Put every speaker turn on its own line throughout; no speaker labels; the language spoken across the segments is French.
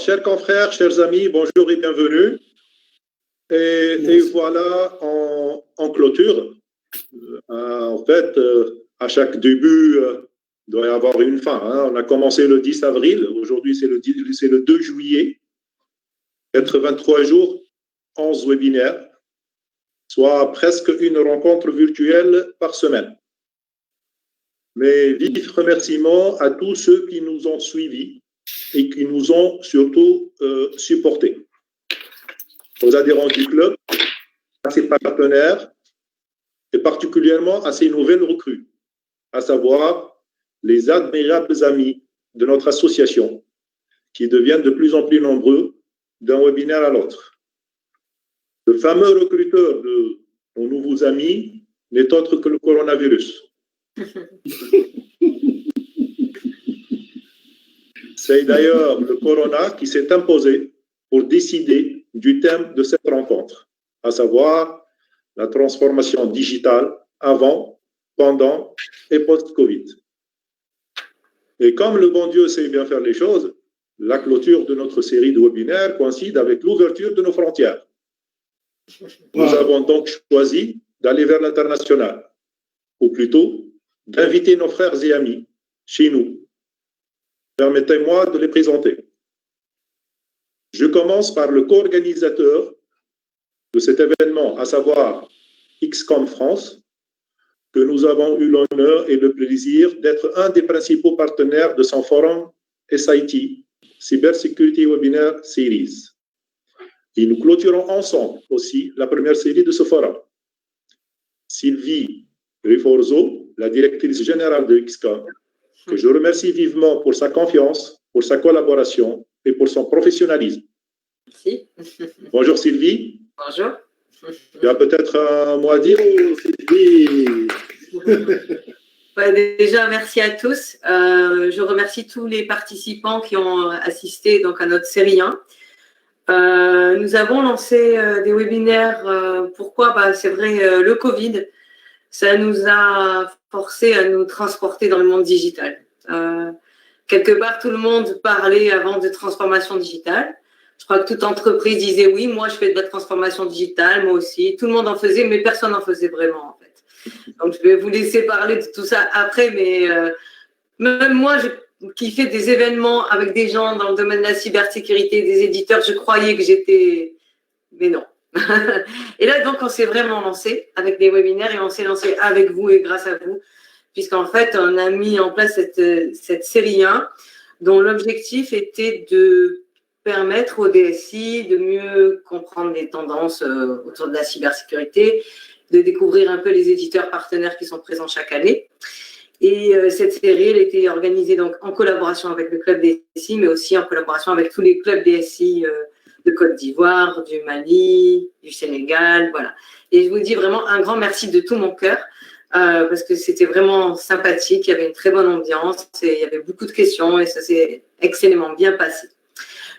chers confrères, chers amis, bonjour et bienvenue. Et voilà, en clôture, en fait, à chaque début, il doit y avoir une fin. On a commencé le 10 avril, aujourd'hui c'est le 2 juillet, 83 jours, 11 webinaires, soit presque une rencontre virtuelle par semaine. Mais vif remerciements à tous ceux qui nous ont suivis et qui nous ont surtout supportés. Aux adhérents du club, à ses partenaires et particulièrement à ses nouvelles recrues, à savoir les admirables amis de notre association qui deviennent de plus en plus nombreux d'un webinaire à l'autre. Le fameux recruteur de nos nouveaux amis n'est autre que le coronavirus. C'est d'ailleurs le corona qui s'est imposé pour décider du thème de cette rencontre, à savoir la transformation digitale avant, pendant et post-Covid. Et comme le bon Dieu sait bien faire les choses, la clôture de notre série de webinaires coïncide avec l'ouverture de nos frontières. Nous avons donc choisi d'aller vers l'international, ou plutôt d'inviter nos frères et amis chez nous. Permettez-moi de les présenter. Je commence par le co-organisateur de cet événement, à savoir XCOM France, que nous avons eu l'honneur et le plaisir d'être un des principaux partenaires de son forum SIT, Cyber Security Webinar Series. Et nous clôturons ensemble aussi la première série de ce forum. Sylvie Riforzo, la directrice générale de XCOM, que je remercie vivement pour sa confiance, pour sa collaboration et pour son professionnalisme.
Merci.
Bonjour Sylvie.
Bonjour.
Tu as peut-être un mot à dire, Sylvie?
Déjà, merci à tous. Je remercie tous les participants qui ont assisté donc, à notre série 1. Nous avons lancé des webinaires. Pourquoi? C'est vrai, le Covid, ça nous a forcé à nous transporter dans le monde digital. Quelque part, tout le monde parlait avant de transformation digitale. Je crois que toute entreprise disait oui, moi je fais de la transformation digitale, moi aussi. Tout le monde en faisait, mais personne n'en faisait vraiment en fait. Donc je vais vous laisser parler de tout ça après, mais même moi qui fais des événements avec des gens dans le domaine de la cybersécurité, des éditeurs, je croyais que j'étais, mais non. Et là donc on s'est vraiment lancé avec des webinaires et on s'est lancé avec vous et grâce à vous, puisqu'en fait on a mis en place cette série 1 dont l'objectif était de permettre au DSI de mieux comprendre les tendances autour de la cybersécurité, de découvrir un peu les éditeurs partenaires qui sont présents chaque année. Et cette série, elle a été organisée donc en collaboration avec le club DSI, mais aussi en collaboration avec tous les clubs DSI de Côte d'Ivoire, du Mali, du Sénégal, voilà. Et je vous dis vraiment un grand merci de tout mon cœur, parce que c'était vraiment sympathique, il y avait une très bonne ambiance, et il y avait beaucoup de questions et ça s'est excellemment bien passé.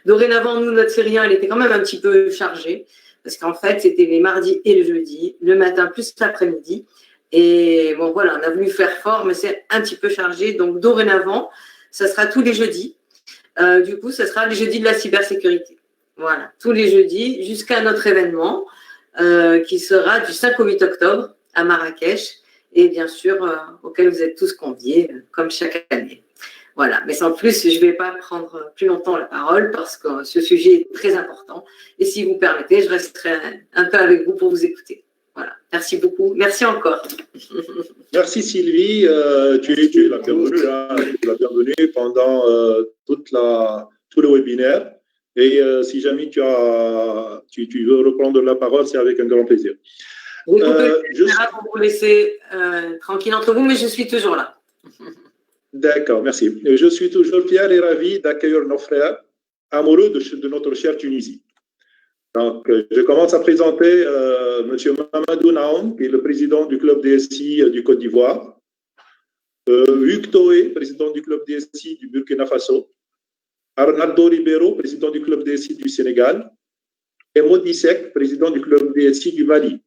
Dorénavant, nous, notre série 1, elle était quand même un petit peu chargée, parce qu'en fait, c'était les mardis et le jeudi, le matin plus l'après-midi. Et bon, voilà, on a voulu faire fort, mais c'est un petit peu chargé. Donc, dorénavant, ça sera tous les jeudis. Du coup, ça sera les jeudis de la cybersécurité. Voilà, tous les jeudis, jusqu'à notre événement, qui sera du 5 au 8 octobre à Marrakech, et bien sûr, auquel vous êtes tous conviés, comme chaque année. Voilà, mais sans plus, je ne vais pas prendre plus longtemps la parole parce que ce sujet est très important. Et si vous permettez, je resterai un peu avec vous pour vous écouter. Voilà, merci beaucoup. Merci encore.
Merci Sylvie, tu es la bienvenue, la bienvenue pendant tout le webinaire. Et si jamais tu veux reprendre la parole, c'est avec un grand plaisir.
Je vais couper le caméra pour vous laisser tranquille entre vous, mais je suis toujours là.
D'accord, merci. Je suis toujours fier et ravi d'accueillir nos frères amoureux de notre chère Tunisie. Donc, je commence à présenter M. Mamadou Naon, qui est le président du club DSI du Côte d'Ivoire, Hugues Toé, président du club DSI du Burkina Faso, Arnaldo Ribeiro, président du club DSI du Sénégal, et Modi Sek, président du club DSI du Mali.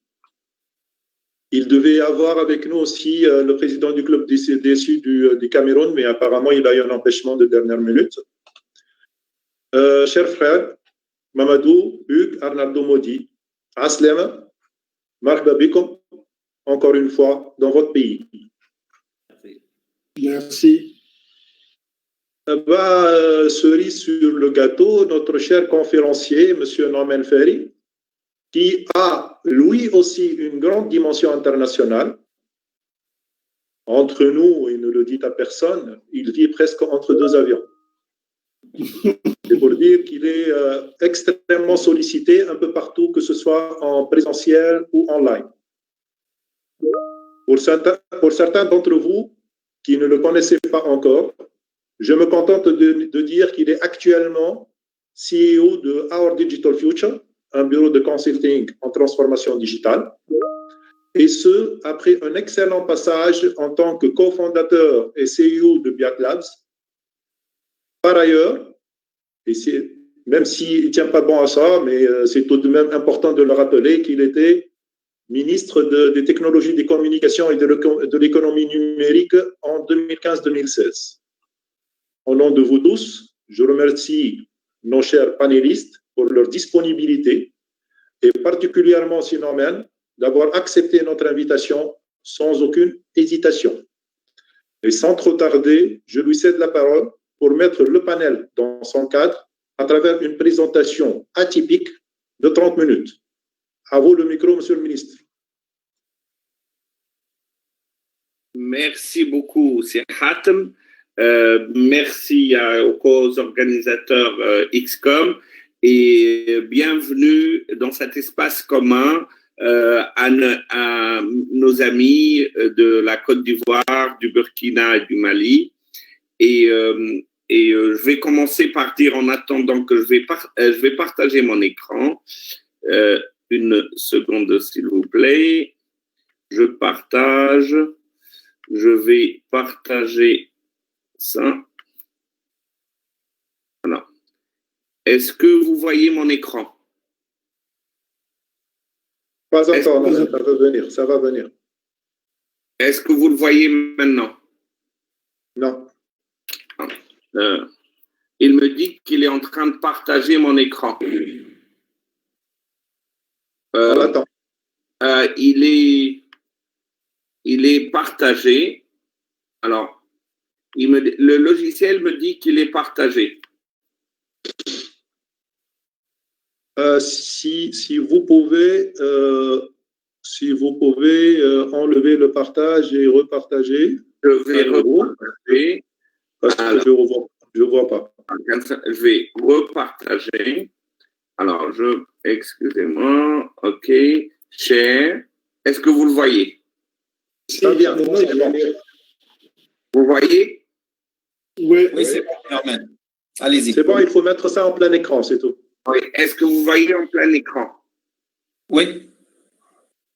Il devait y avoir avec nous aussi le président du club DSI du Cameroun, mais apparemment, il a eu un empêchement de dernière minute. Chers frères, Mamadou, Hugues, Arnaldo Modi, Aslem, Marc Babikom, encore une fois, dans votre pays.
Merci.
Cerise sur le gâteau, notre cher conférencier, M. Norman Ferry, qui a lui aussi une grande dimension internationale. Entre nous, il ne le dit à personne, il vit presque entre deux avions. C'est pour dire qu'il est extrêmement sollicité un peu partout, que ce soit en présentiel ou en ligne. Pour certains d'entre vous qui ne le connaissaient pas encore, je me contente de dire qu'il est actuellement CEO de Our Digital Future, un bureau de consulting en transformation digitale, et ce, après un excellent passage en tant que cofondateur et CEO de Biac Labs. Par ailleurs, et même s'il ne tient pas bon à ça, mais c'est tout de même important de le rappeler qu'il était ministre des technologies des communications et de l'économie numérique en 2015-2016. Au nom de vous tous, je remercie nos chers panélistes pour leur disponibilité et particulièrement Sinormen d'avoir accepté notre invitation sans aucune hésitation. Et sans trop tarder, je lui cède la parole pour mettre le panel dans son cadre à travers une présentation atypique de 30 minutes. À vous le micro, Monsieur le ministre.
Merci beaucoup, Sir Hatem. Merci aux co-organisateurs XCOM et bienvenue dans cet espace commun à nos amis de la Côte d'Ivoire, du Burkina et du Mali. Et je vais commencer par dire, en attendant que je vais partager mon écran. Une seconde, s'il vous plaît. Je partage. Je vais partager ça. Voilà. Est-ce que vous voyez mon écran?
Pas encore, non, ça va venir, ça va venir.
Est-ce que vous le voyez maintenant?
Non.
Il me dit qu'il est en train de partager mon écran.
On l'attend.
Il est partagé. Alors, le logiciel me dit qu'il est partagé.
Si vous pouvez enlever le partage et repartager.
Je vais repartager.
Parce que je ne vois pas.
Je vais repartager. Alors, excusez-moi. OK. Share. Est-ce que vous le voyez?
Ça vient. C'est bon.
Vous voyez?
Oui,
c'est bon, Norman. Allez-y.
C'est bon, il faut mettre ça en plein écran, c'est tout.
Oui. Est-ce que vous voyez en plein écran?
Oui.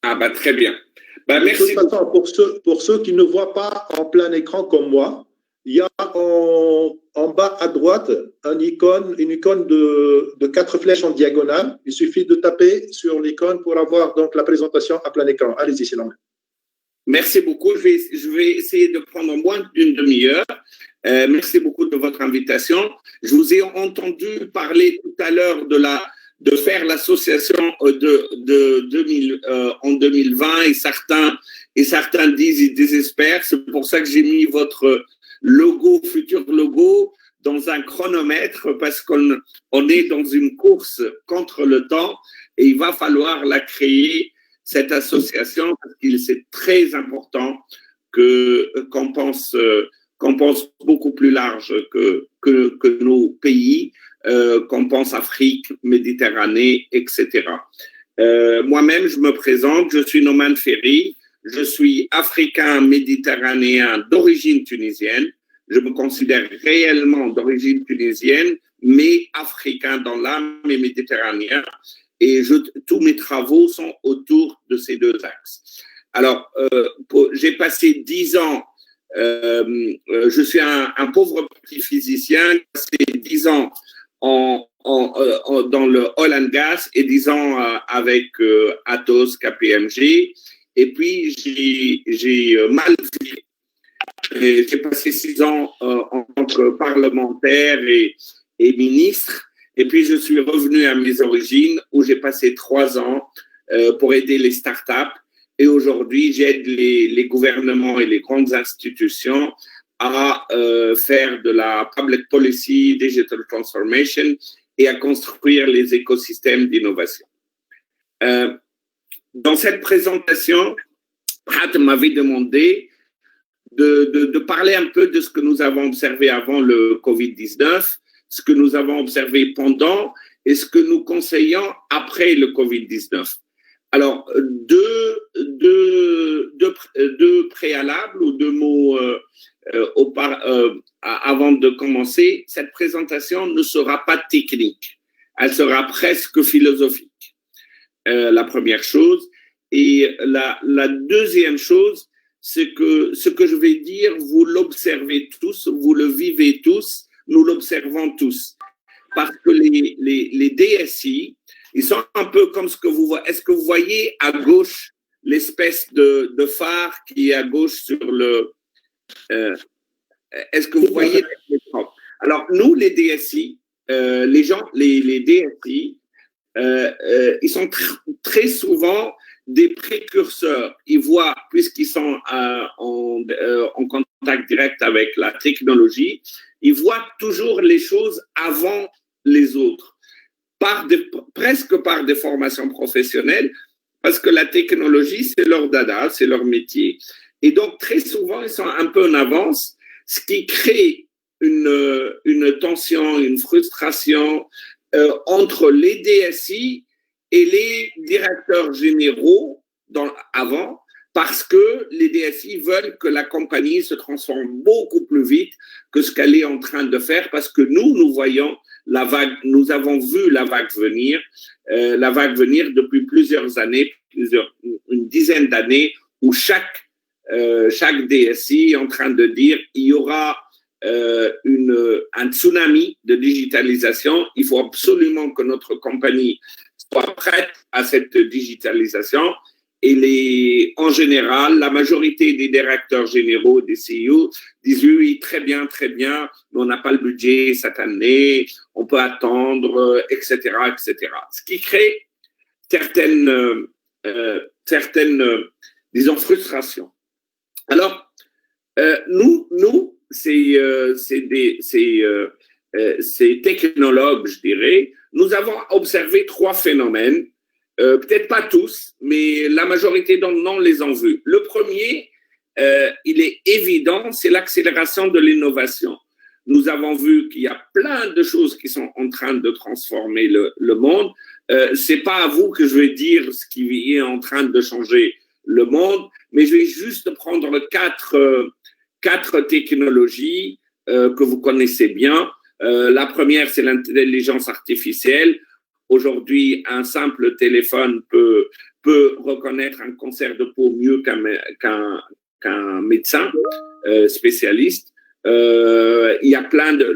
Ah, bah, très bien. Bah,
merci. De toute façon, pour ceux qui ne voient pas en plein écran comme moi, il y a en bas à droite une icône de 4 flèches en diagonale. Il suffit de taper sur l'icône pour avoir donc la présentation à plein écran. Allez-y, c'est normal.
Merci beaucoup. Je vais essayer de prendre moins d'une demi-heure. Merci beaucoup de votre invitation. Je vous ai entendu parler tout à l'heure de faire l'association en 2020 et certains disent ils désespèrent. C'est pour ça que j'ai mis votre futur logo dans un chronomètre parce qu'on est dans une course contre le temps et il va falloir la créer, cette association, parce qu'il c'est très important qu'on pense beaucoup plus large que nos pays, qu'on pense Afrique, Méditerranée, etc. Moi-même, je me présente, je suis Norman Ferry, je suis africain méditerranéen d'origine tunisienne. Je me considère réellement d'origine tunisienne, mais africain dans l'âme et méditerranéen. Et tous mes travaux sont autour de ces deux axes. Alors, j'ai passé 10 ans, je suis un pauvre petit physicien, j'ai passé 10 ans dans le oil and gas et 10 ans avec Atos, KPMG. Et puis, j'ai mal fait. J'ai passé 6 ans en tant que parlementaire et ministre. Et puis, je suis revenu à mes origines où j'ai passé 3 ans pour aider les startups. Et aujourd'hui, j'aide les gouvernements et les grandes institutions à faire de la public policy, digital transformation et à construire les écosystèmes d'innovation. Dans cette présentation, Pat m'avait demandé de parler un peu de ce que nous avons observé avant le Covid-19, ce que nous avons observé pendant et ce que nous conseillons après le Covid-19. Alors, deux préalables ou 2 mots avant de commencer. Cette présentation ne sera pas technique, elle sera presque philosophique, la première chose. Et la deuxième chose, c'est que ce que je vais dire, vous l'observez tous, vous le vivez tous, nous l'observons tous. Parce que les DSI, ils sont un peu comme ce que vous voyez. Est-ce que vous voyez à gauche l'espèce de phare qui est à gauche sur le... est-ce que vous voyez l'écran? Alors, nous, les DSI, les DSI, ils sont très souvent des précurseurs. Ils voient, puisqu'ils sont en contact direct avec la technologie, ils voient toujours les choses avant les autres, presque par des formations professionnelles, parce que la technologie, c'est leur dada, c'est leur métier. Et donc, très souvent, ils sont un peu en avance, ce qui crée une tension, une frustration entre les DSI et les directeurs généraux avant, parce que les DSI veulent que la compagnie se transforme beaucoup plus vite que ce qu'elle est en train de faire, parce que nous voyons la vague, nous avons vu la vague venir depuis plusieurs années, une dizaine d'années, où chaque DSI est en train de dire il y aura un tsunami de digitalisation, il faut absolument que notre compagnie soit prête à cette digitalisation. Et en général, la majorité des directeurs généraux, des CEO, disent oui, très bien, mais on n'a pas le budget cette année, on peut attendre, etc., etc. Ce qui crée certaines disons, frustrations. Alors, nous, ces technologues, je dirais, nous avons observé 3 phénomènes. Peut-être pas tous, mais la majorité d'entre nous les ont vus. Le premier, il est évident, c'est l'accélération de l'innovation. Nous avons vu qu'il y a plein de choses qui sont en train de transformer le monde. C'est pas à vous que je vais dire ce qui est en train de changer le monde, mais je vais juste prendre 4 technologies que vous connaissez bien. La première, c'est l'intelligence artificielle. Aujourd'hui, un simple téléphone peut reconnaître un cancer de peau mieux qu'un médecin spécialiste. Il y a plein de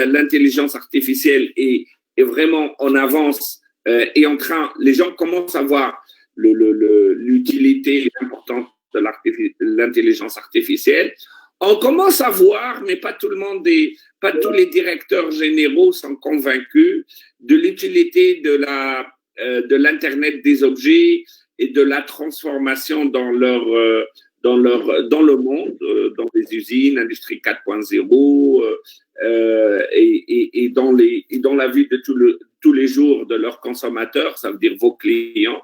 l'intelligence artificielle est vraiment en avance et les gens commencent à voir l'utilité importante de l'intelligence artificielle. On commence à voir, mais pas tous les directeurs généraux sont convaincus de l'utilité de l'Internet des objets et de la transformation dans le monde, dans les usines, industrie 4.0 et dans la vie de tous les jours de leurs consommateurs, ça veut dire vos clients.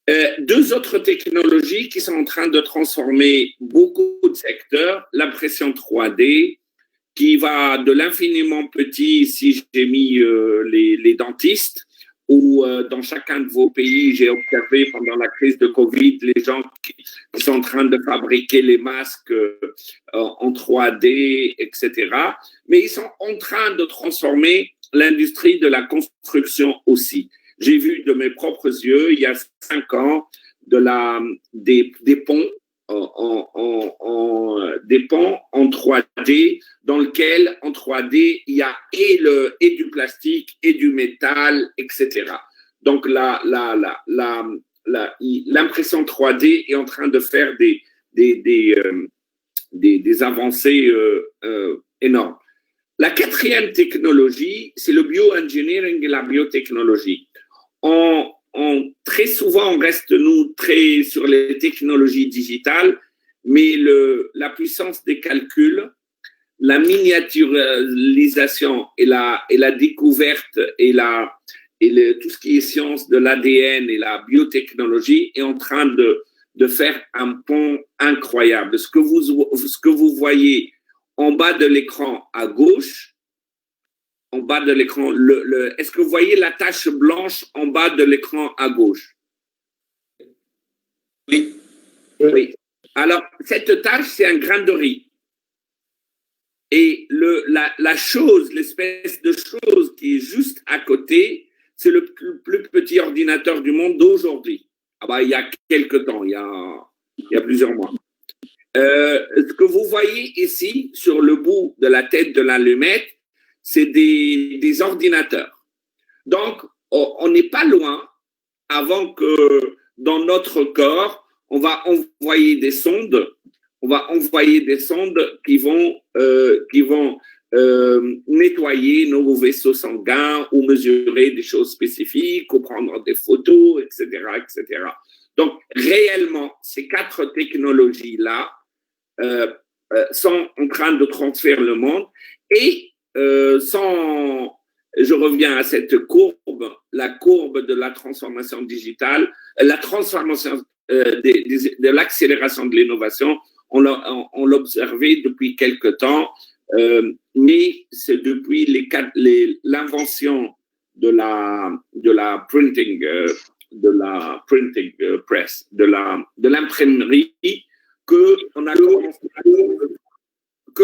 2 autres technologies qui sont en train de transformer beaucoup de secteurs, l'impression 3D, qui va de l'infiniment petit, si j'ai mis les dentistes, ou dans chacun de vos pays, j'ai observé pendant la crise de Covid, les gens qui sont en train de fabriquer les masques en 3D, etc. Mais ils sont en train de transformer l'industrie de la construction aussi. J'ai vu de mes propres yeux, il y a 5 ans, des ponts des ponts en 3D, dans lequel, en 3D, il y a et du plastique, et du métal, etc. Donc, l'impression 3D est en train de faire des avancées énormes. La quatrième technologie, c'est le bioengineering et la biotechnologie. Très souvent, on reste, nous, très sur les technologies digitales, mais la puissance des calculs, la miniaturisation et la découverte et tout ce qui est science de l'ADN et la biotechnologie est en train de faire un pont incroyable. Ce que vous voyez en bas de l'écran à gauche, en bas de l'écran, est-ce que vous voyez la tache blanche en bas de l'écran à gauche?
Oui.
Oui. Alors, cette tache, c'est un grain de riz. Et l'espèce de chose qui est juste à côté, c'est le plus petit ordinateur du monde d'aujourd'hui. Il y a quelques temps, il y a plusieurs mois. Ce que vous voyez ici, sur le bout de la tête de l'allumette, c'est des ordinateurs. Donc, on n'est pas loin avant que dans notre corps, on va envoyer des sondes. On va envoyer des sondes qui vont nettoyer nos vaisseaux sanguins ou mesurer des choses spécifiques ou prendre des photos, etc., etc. Donc, réellement, ces 4 technologies-là sont en train de transformer le monde et je reviens à cette courbe, la courbe de la transformation digitale, la transformation de l'accélération de l'innovation. On l'observait depuis quelque temps, mais c'est depuis l'invention de la printing press, de l'imprimerie, que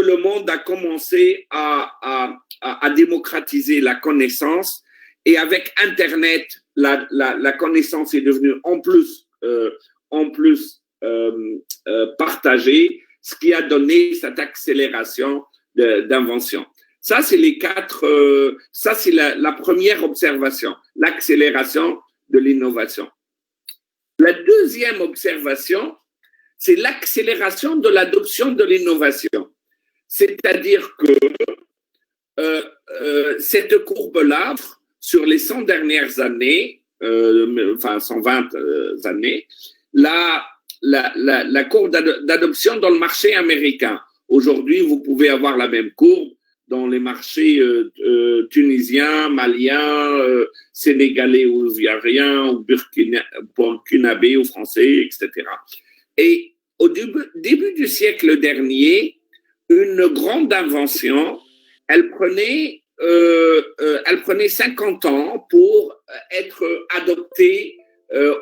le monde a commencé à démocratiser la connaissance. Et avec Internet, la connaissance est devenue en plus partagée, ce qui a donné cette accélération d'invention. Ça, c'est la première observation, l'accélération de l'innovation. La deuxième observation, c'est l'accélération de l'adoption de l'innovation. C'est-à-dire que cette courbe-là, sur les 100 dernières années, 120 années, la courbe d'adoption dans le marché américain. Aujourd'hui, vous pouvez avoir la même courbe dans les marchés tunisiens, maliens, sénégalais ou ivoiriens, ou burkinabés ou français, etc. Et au début du siècle dernier, une grande invention, elle prenait 50 ans pour être adoptée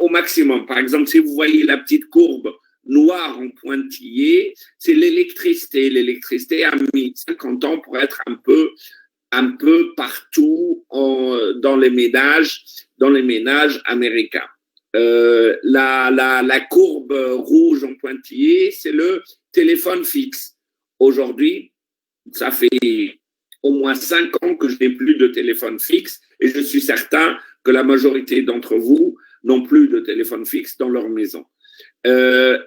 au maximum. Par exemple, si vous voyez la petite courbe noire en pointillé, c'est l'électricité. L'électricité a mis 50 ans pour être un peu partout dans les ménages américains. La courbe rouge en pointillé, c'est le téléphone fixe. Aujourd'hui, ça fait au moins 5 ans que je n'ai plus de téléphone fixe et je suis certain que la majorité d'entre vous n'ont plus de téléphone fixe dans leur maison. Mais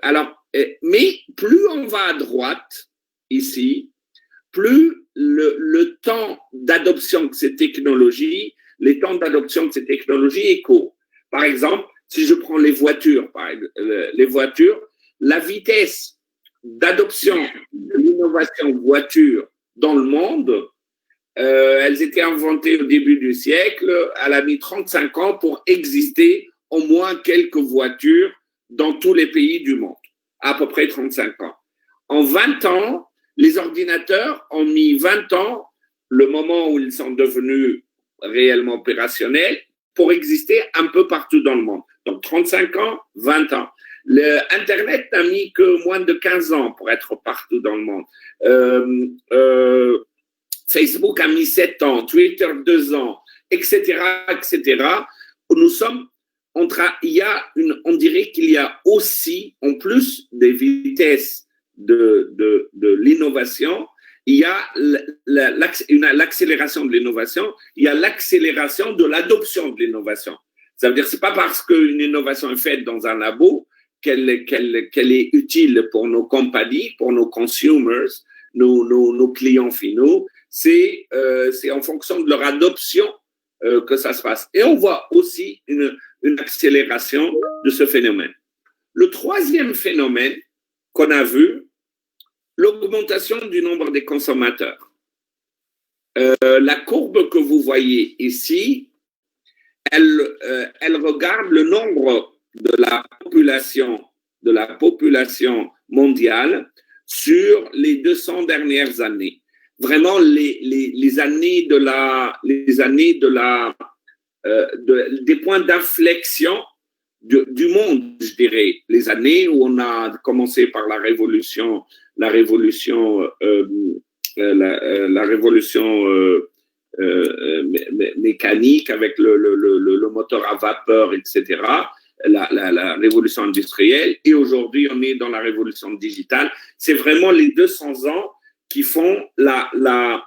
plus on va à droite, ici, plus le temps d'adoption de ces technologies, est court. Par exemple, si je prends les voitures, la vitesse d'adoption de l'innovation voiture dans le monde, elles étaient inventées au début du siècle, elle a mis 35 ans pour exister au moins quelques voitures dans tous les pays du monde, à peu près 35 ans. En 20 ans, les ordinateurs ont mis 20 ans, le moment où ils sont devenus réellement opérationnels, pour exister un peu partout dans le monde. Donc 35 ans, 20 ans. Internet n'a mis que moins de 15 ans pour être partout dans le monde. Facebook a mis 7 ans, Twitter 2 ans, etc., etc. Nous sommes on dirait qu'il y a aussi, en plus des vitesses de l'innovation, il y a l'accélération de l'innovation, il y a l'accélération de l'adoption de l'innovation. Ça veut dire que ce n'est pas parce qu'une innovation est faite dans un labo qu'elle est utile pour nos compagnies, pour nos consumers, nos clients finaux. c'est en fonction de leur adoption que ça se passe. Et on voit aussi une accélération de ce phénomène. Le troisième phénomène qu'on a vu, l'augmentation du nombre des consommateurs. La courbe que vous voyez ici, elle regarde le nombre de la population mondiale sur les 200 dernières années. Vraiment les années des points d'inflexion du monde, je dirais, les années où on a commencé par la révolution mécanique avec le moteur à vapeur, etc., la révolution industrielle, et aujourd'hui on est dans la révolution digitale. C'est vraiment les 200 ans qui font le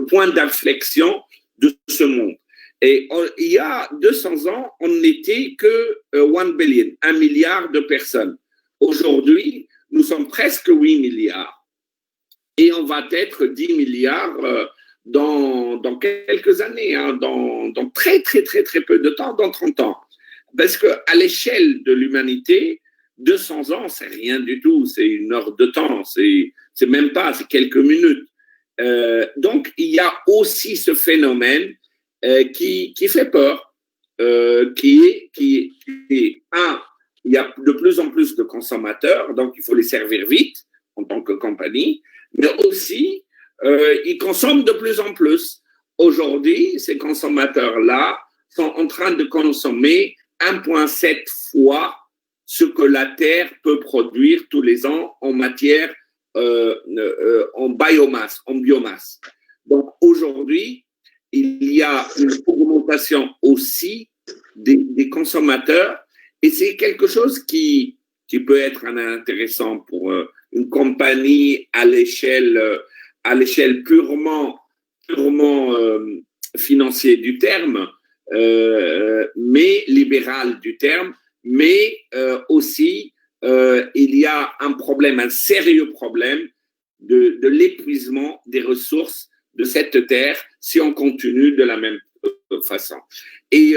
point d'inflexion de ce monde. Et il y a 200 ans, on n'était que 1 billion, 1 milliard de personnes. Aujourd'hui, nous sommes presque 8 milliards. Et on va être 10 milliards dans quelques années, hein, dans très, très, très, très peu de temps, dans 30 ans. Parce qu'à l'échelle de l'humanité, 200 ans, c'est rien du tout, c'est une heure de temps, c'est même pas, c'est quelques minutes. Donc, il y a aussi ce phénomène qui fait peur, il y a de plus en plus de consommateurs, donc il faut les servir vite en tant que compagnie, mais aussi, ils consomment de plus en plus. Aujourd'hui, ces consommateurs-là sont en train de consommer 1,7 fois ce que la Terre peut produire tous les ans en matière, en biomasse. Donc aujourd'hui, il y a une augmentation aussi des consommateurs, et c'est quelque chose qui peut être intéressant pour une compagnie à l'échelle purement financière du terme, mais libérale du terme, mais aussi il y a un sérieux problème de l'épuisement des ressources de cette terre si on continue de la même façon. Et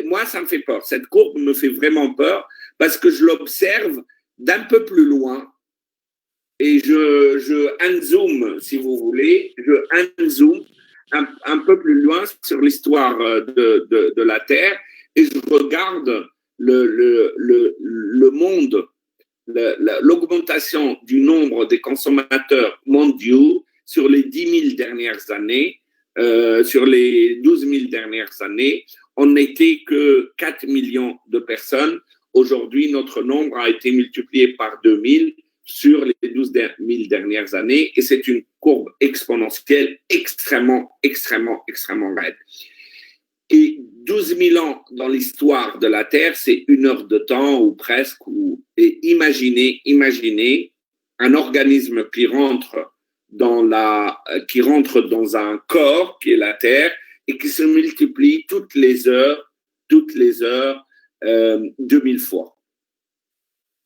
moi, ça me fait peur. Cette courbe me fait vraiment peur parce que je l'observe d'un peu plus loin et je unzoome, si vous voulez, un peu plus loin sur l'histoire de la Terre et je regarde le monde, l'augmentation du nombre des consommateurs mondiaux sur les 10 000 dernières années, sur les 12 000 dernières années, on n'était que 4 millions de personnes. Aujourd'hui, notre nombre a été multiplié par 2000 sur les 12 000 dernières années et c'est une courbe exponentielle extrêmement raide. Et 12 000 ans dans l'histoire de la Terre, c'est 1 heure de temps ou presque. Et imaginez un organisme qui rentre dans un corps qui est la Terre et qui se multiplie toutes les heures 2000 fois.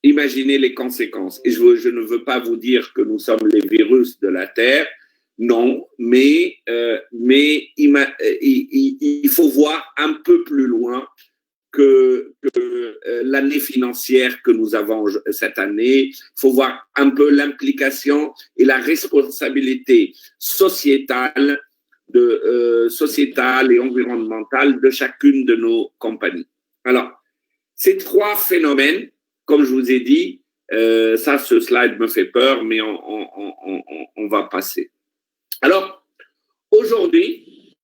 Imaginez les conséquences. Et je ne veux pas vous dire que nous sommes les virus de la Terre, non, mais il faut voir un peu plus loin que l'année financière que nous avons cette année. Il faut voir un peu l'implication et la responsabilité sociétale et environnementale de chacune de nos compagnies. Alors, ces 3 phénomènes, comme je vous ai dit, ce slide me fait peur, mais on va passer. Alors, aujourd'hui,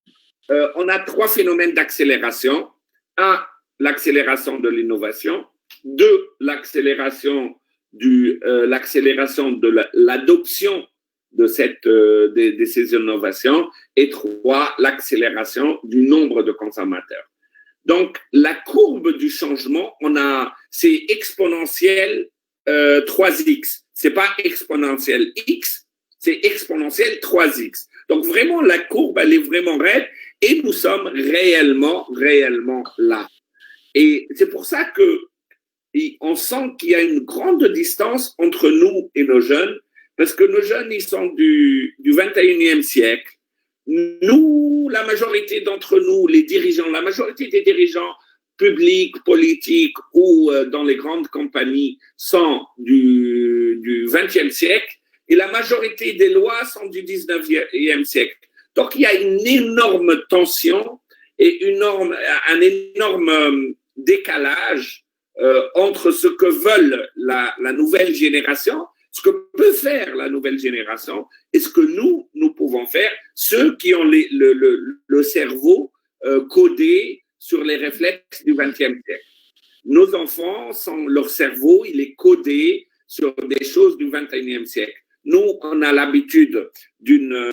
on a 3 phénomènes d'accélération. 1, l'accélération de l'innovation. 2, l'accélération de l'adoption de ces innovations. Et 3, l'accélération du nombre de consommateurs. Donc, la courbe du changement, c'est exponentiel 3x. C'est pas exponentiel x, c'est exponentiel 3x. Donc, vraiment, la courbe, elle est vraiment raide et nous sommes réellement là. Et c'est pour ça que on sent qu'il y a une grande distance entre nous et nos jeunes parce que nos jeunes, ils sont du 21e siècle. Nous, la majorité d'entre nous, les dirigeants, la majorité des dirigeants publics, politiques ou dans les grandes compagnies sont du 20e siècle et la majorité des lois sont du 19e siècle. Donc, il y a une énorme tension et un énorme décalage entre ce que veulent la nouvelle génération, ce que peut faire la nouvelle génération et ce que nous pouvons faire, ceux qui ont le cerveau codé sur les réflexes du 20e siècle. Nos enfants, leur cerveau, il est codé sur des choses du 21e siècle. Nous, on a l'habitude d'une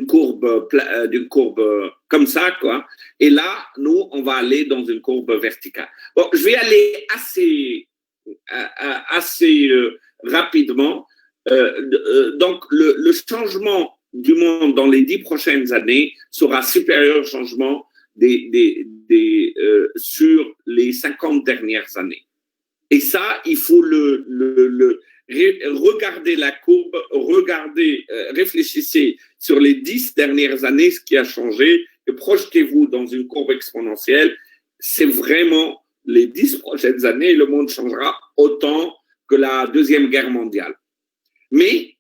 courbe comme ça, quoi. Et là, nous, on va aller dans une courbe verticale. Bon, je vais aller assez rapidement. Donc, le changement du monde dans les 10 prochaines années sera supérieur au changement sur les 50 dernières années. Et ça, il faut regardez la courbe, réfléchissez sur les 10 dernières années, ce qui a changé, et projetez-vous dans une courbe exponentielle. C'est vraiment les 10 prochaines années, le monde changera autant que la Deuxième Guerre mondiale. Mais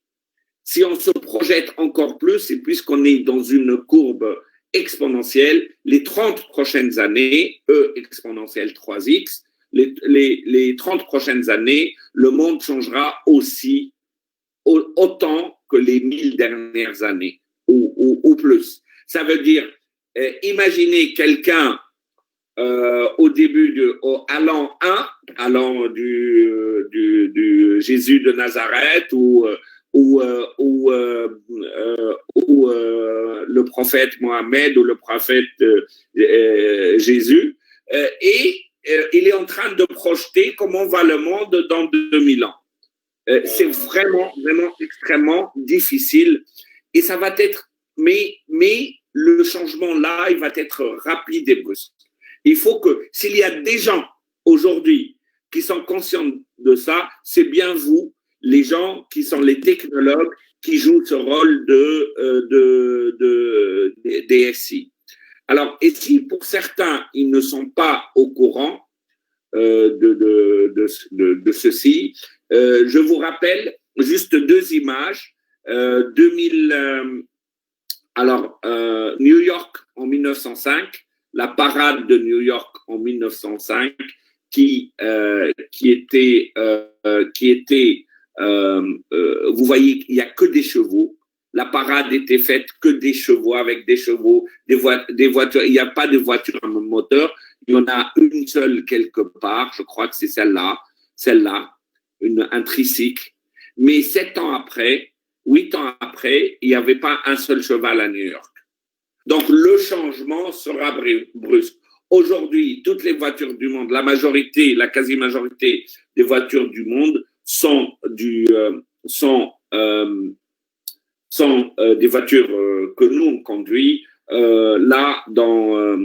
si on se projette encore plus, et puisqu'on est dans une courbe exponentielle, les 30 prochaines années, E exponentielle 3x, les 30 prochaines années, le monde changera aussi autant que les 1000 dernières années ou plus. Ça veut dire, imaginez quelqu'un au début à l'an 1, à l'an du Jésus de Nazareth ou le prophète Mohammed ou le prophète Jésus, et il est en train de projeter comment va le monde dans 2000 ans. C'est vraiment extrêmement difficile et ça va être, mais le changement là, il va être rapide et brusque. Il faut que, s'il y a des gens aujourd'hui qui sont conscients de ça, c'est bien vous, les gens qui sont les technologues, qui jouent ce rôle de DSI. Alors, et si pour certains, ils ne sont pas au courant de ceci, je vous rappelle juste 2 images. New York en 1905, la parade de New York en 1905, qui était vous voyez, il n'y a que des chevaux. La parade était faite que des chevaux, avec des chevaux, des voitures. Il n'y a pas de voiture à moteur. Il y en a une seule quelque part. Je crois que c'est celle-là, un tricycle. Mais 8 ans après, il n'y avait pas un seul cheval à New York. Donc, le changement sera brusque. Aujourd'hui, toutes les voitures du monde, la quasi-majorité des voitures du monde sont des voitures que nous on conduit. Là, dans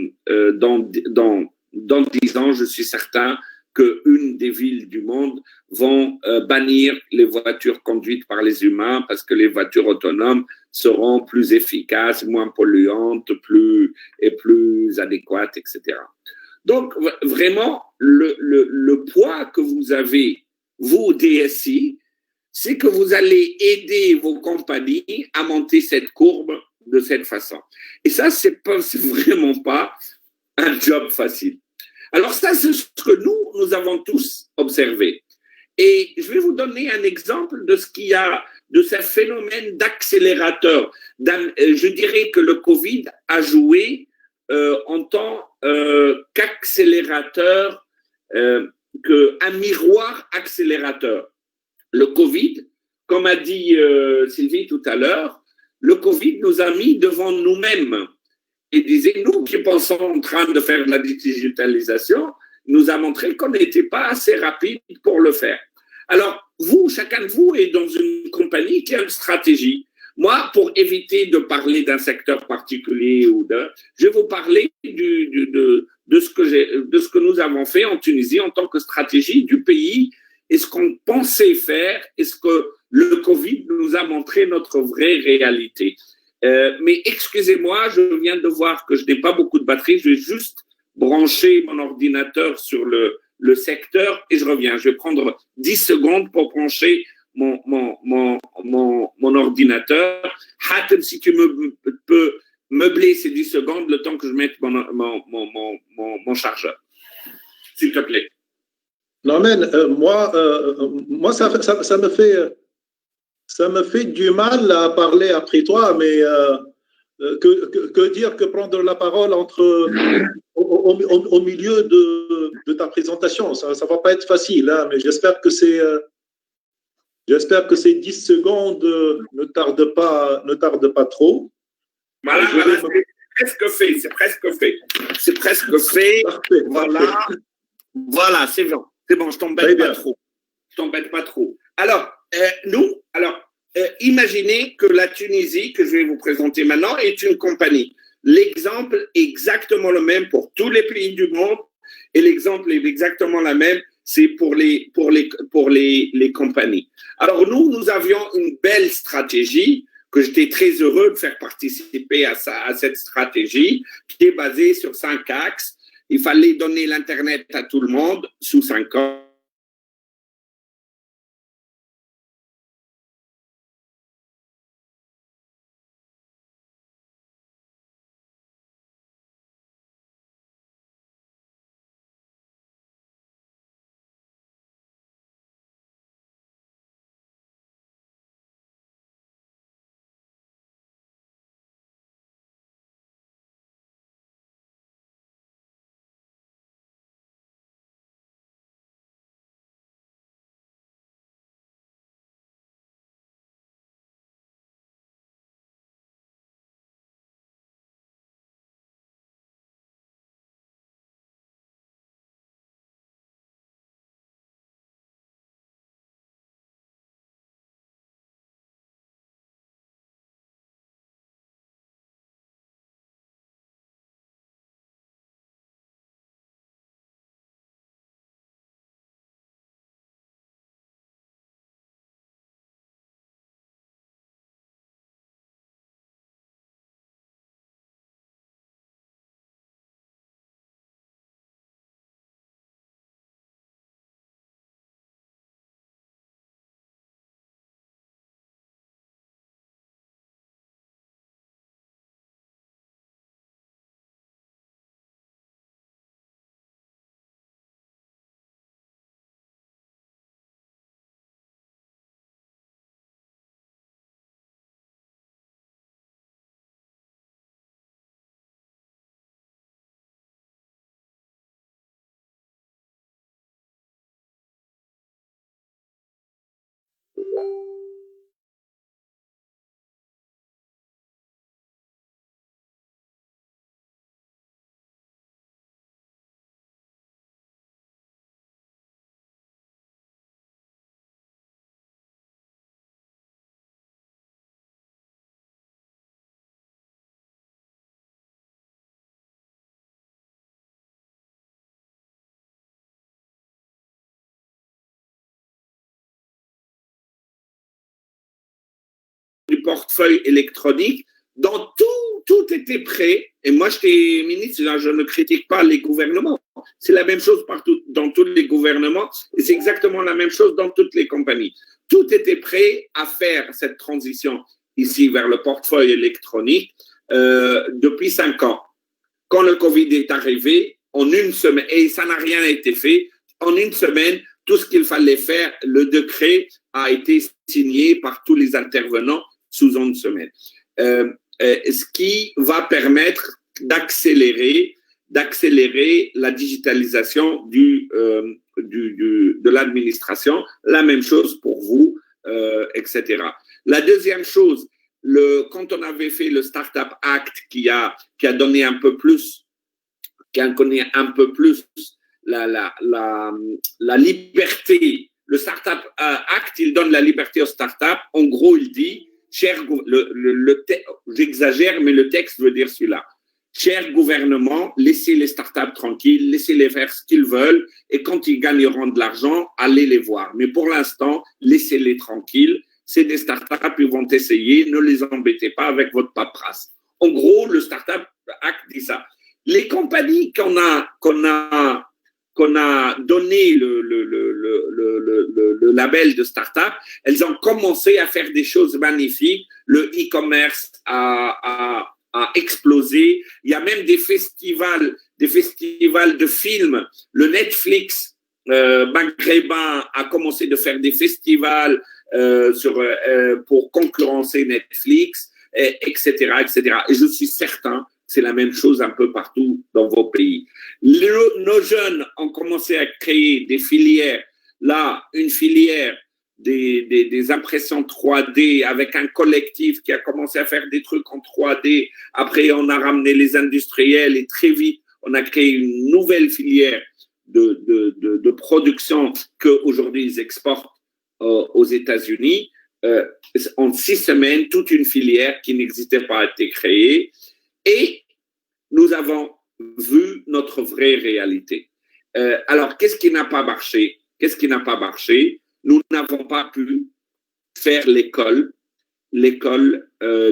10 ans, je suis certain qu'une des villes du monde vont bannir les voitures conduites par les humains parce que les voitures autonomes seront plus efficaces, moins polluantes, plus adéquates, etc. Donc, vraiment, le poids que vous avez, vous, DSI, c'est que vous allez aider vos compagnies à monter cette courbe de cette façon. Et ça, c'est vraiment pas un job facile. Alors ça, c'est ce que nous avons tous observé. Et je vais vous donner un exemple de ce qu'il y a, de ce phénomène d'accélérateur. Je dirais que le Covid a joué en tant qu'accélérateur, qu'un miroir accélérateur. Le Covid, comme a dit Sylvie tout à l'heure, le Covid nous a mis devant nous-mêmes et disait, nous qui pensons en train de faire de la digitalisation, nous a montré qu'on n'était pas assez rapide pour le faire. Alors, chacun de vous est dans une compagnie qui a une stratégie. Moi, pour éviter de parler d'un secteur particulier je vais vous parler de ce que nous avons fait en Tunisie en tant que stratégie du pays et ce qu'on pensait faire et ce que le Covid nous a montré notre vraie réalité. Mais excusez-moi, je viens de voir que je n'ai pas beaucoup de batterie. Je vais juste brancher mon ordinateur sur le secteur et je reviens. Je vais prendre 10 secondes pour brancher mon ordinateur. Hatem, si tu peux meubler ces 10 secondes le temps que je mette mon chargeur. S'il te plaît.
Non, mais moi ça me fait du mal à parler après toi, mais que dire que prendre la parole au milieu de ta présentation, ça va pas être facile, hein, mais j'espère que ces 10 secondes ne tardent pas trop.
Voilà, c'est presque fait.
Parfait,
voilà, c'est bon. C'est bon, je t'embête pas trop. Alors, imaginez que la Tunisie, que je vais vous présenter maintenant, est une compagnie. L'exemple est exactement le même pour tous les pays du monde et l'exemple est exactement la même, c'est pour les compagnies. Alors, nous avions une belle stratégie que j'étais très heureux de faire participer à cette stratégie qui est basée sur 5 axes. Il fallait donner l'Internet à tout le monde sous 5 ans. Du portefeuille électronique, dans tout était prêt. Et moi, j'étais ministre, je ne critique pas les gouvernements. C'est la même chose partout, dans tous les gouvernements, et c'est exactement la même chose dans toutes les compagnies. Tout était prêt à faire cette transition ici vers le portefeuille électronique depuis 5 ans. Quand le Covid est arrivé, en une semaine, et ça n'a rien été fait, en une semaine, tout ce qu'il fallait faire, le décret a été signé par tous les intervenants sous une semaine. Ce qui va permettre d'accélérer la digitalisation de l'administration. La même chose pour vous, etc. La deuxième chose, quand on avait fait le Startup Act qui a donné un peu plus, qui a connu un peu plus la liberté. Le Startup Act, il donne la liberté aux startups. En gros, il dit, j'exagère, mais le texte veut dire celui-là. cher gouvernement, laissez les startups tranquilles, laissez-les faire ce qu'ils veulent et quand ils gagneront de l'argent, allez les voir. Mais pour l'instant, laissez-les tranquilles. C'est des startups, ils vont essayer, ne les embêtez pas avec votre paperasse. En gros, le Startup Act dit ça. Les compagnies qu'on a donné le label de startup, elles ont commencé à faire des choses magnifiques. Le e-commerce a explosé. Il y a même des festivals de films. Le Netflix maghrébin a commencé de faire des festivals pour concurrencer Netflix, etc., etc. Et je suis certain que c'est la même chose un peu partout dans vos pays. Nos jeunes ont commencé à créer des filières. Là, une filière des impressions 3D avec un collectif qui a commencé à faire des trucs en 3D. Après, on a ramené les industriels et très vite, on a créé une nouvelle filière de production qu'aujourd'hui ils exportent aux États-Unis. En 6 semaines, toute une filière qui n'existait pas a été créée et nous avons vu notre vraie réalité. Alors, qu'est-ce qui n'a pas marché? Qu'est-ce qui n'a pas marché? Nous n'avons pas pu faire l'école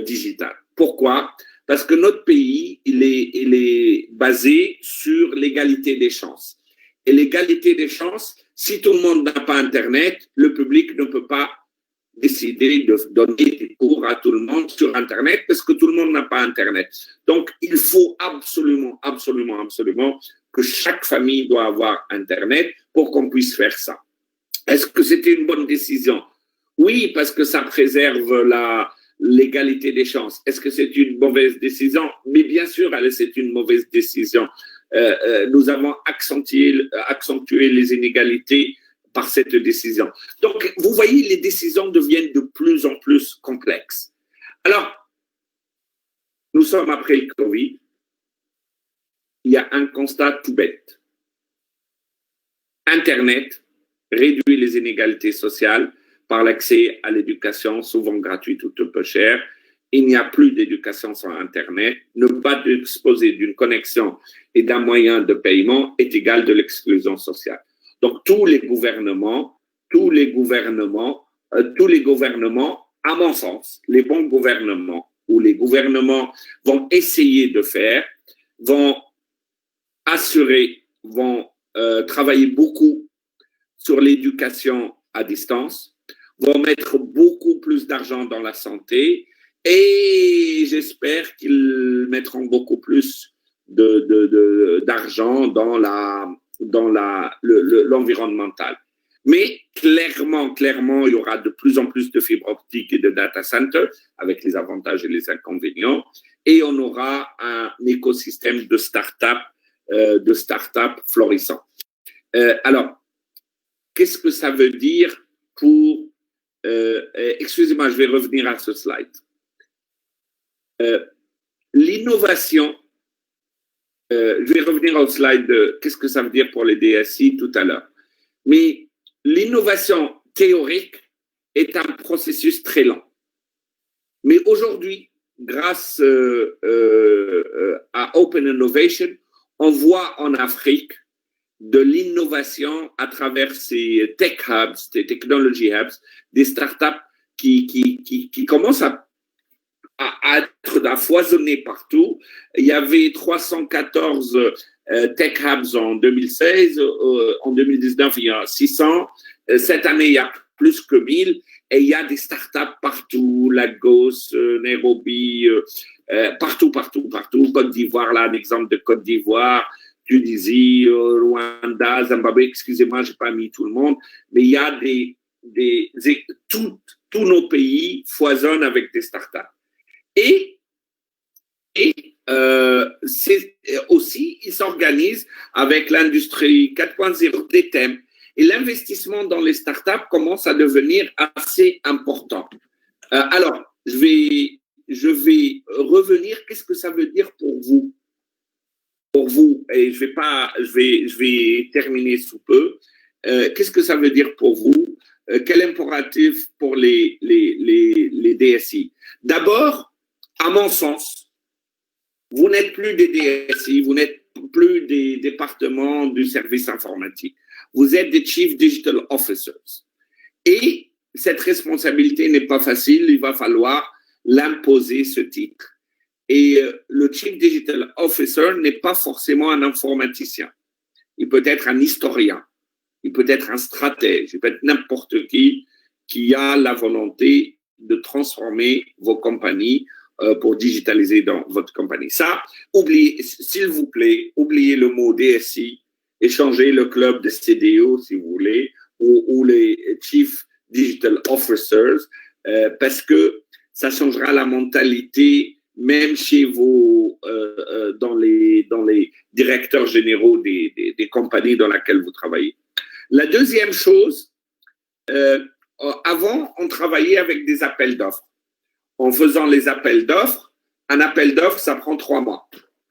digitale. Pourquoi? Parce que notre pays, il est basé sur l'égalité des chances. Et l'égalité des chances, si tout le monde n'a pas Internet, le public ne peut pas décider de donner des cours à tout le monde sur Internet parce que tout le monde n'a pas Internet. Donc, il faut absolument que chaque famille doit avoir Internet pour qu'on puisse faire ça. Est-ce que c'était une bonne décision? Oui, parce que ça préserve l'égalité des chances. Est-ce que c'est une mauvaise décision? Mais bien sûr, c'est une mauvaise décision. Nous avons accentué les inégalités par cette décision. Donc, vous voyez, les décisions deviennent de plus en plus complexes. Alors, nous sommes après le Covid. Il y a un constat tout bête. Internet réduit les inégalités sociales par l'accès à l'éducation, souvent gratuite ou peu chère. Il n'y a plus d'éducation sans Internet. Ne pas disposer d'une connexion et d'un moyen de paiement est égal de l'exclusion sociale. Donc, tous les gouvernements, à mon sens, les bons gouvernements ou les gouvernements vont essayer de faire, vont travailler beaucoup sur l'éducation à distance, vont mettre beaucoup plus d'argent dans la santé et j'espère qu'ils mettront beaucoup plus d'argent dans l'environnemental. Mais clairement, il y aura de plus en plus de fibres optiques et de data centers avec les avantages et les inconvénients et on aura un écosystème de start-up florissant. Alors, qu'est-ce que ça veut dire pour... excusez-moi, je vais revenir à ce slide. L'innovation, je vais revenir au slide de qu'est-ce que ça veut dire pour les DSI tout à l'heure. Mais l'innovation théorique est un processus très lent. Mais aujourd'hui, grâce à Open Innovation, on voit en Afrique de l'innovation à travers ces tech hubs, ces technology hubs, des startups qui commencent à être foisonner partout. Il y avait 314 tech hubs en 2016, en 2019 il y a 600, cette année il y a plus que 1000 et il y a des startups partout, Lagos, Nairobi, partout. Côte d'Ivoire, là un exemple de Côte d'Ivoire, Tunisie, Rwanda, Zimbabwe, excusez-moi, j'ai pas mis tout le monde, mais il y a tous nos pays foisonnent avec des startups. Et c'est aussi, ils s'organisent avec l'industrie 4.0 des thèmes. Et l'investissement dans les startups commence à devenir assez important. Alors, je vais revenir. Qu'est-ce que ça veut dire pour vous? Pour vous, et je vais terminer sous peu. Qu'est-ce que ça veut dire pour vous? Quel impératif pour les DSI? D'abord, à mon sens, vous n'êtes plus des DSI, vous n'êtes plus des départements du service informatique. Vous êtes des Chief Digital Officers. Et cette responsabilité n'est pas facile, il va falloir l'imposer, ce titre. Et le Chief Digital Officer n'est pas forcément un informaticien. Il peut être un historien, il peut être un stratège, il peut être n'importe qui a la volonté de transformer vos compagnies pour digitaliser dans votre compagnie. Ça, oubliez, s'il vous plaît, oubliez le mot DSI, échangez le club de CDO, si vous voulez, ou les Chief Digital Officers, parce que ça changera la mentalité, même chez vous, dans les directeurs généraux des compagnies dans lesquelles vous travaillez. La deuxième chose, avant, on travaillait avec des appels d'offres. En faisant les appels d'offres, un appel d'offres, ça prend 3 mois,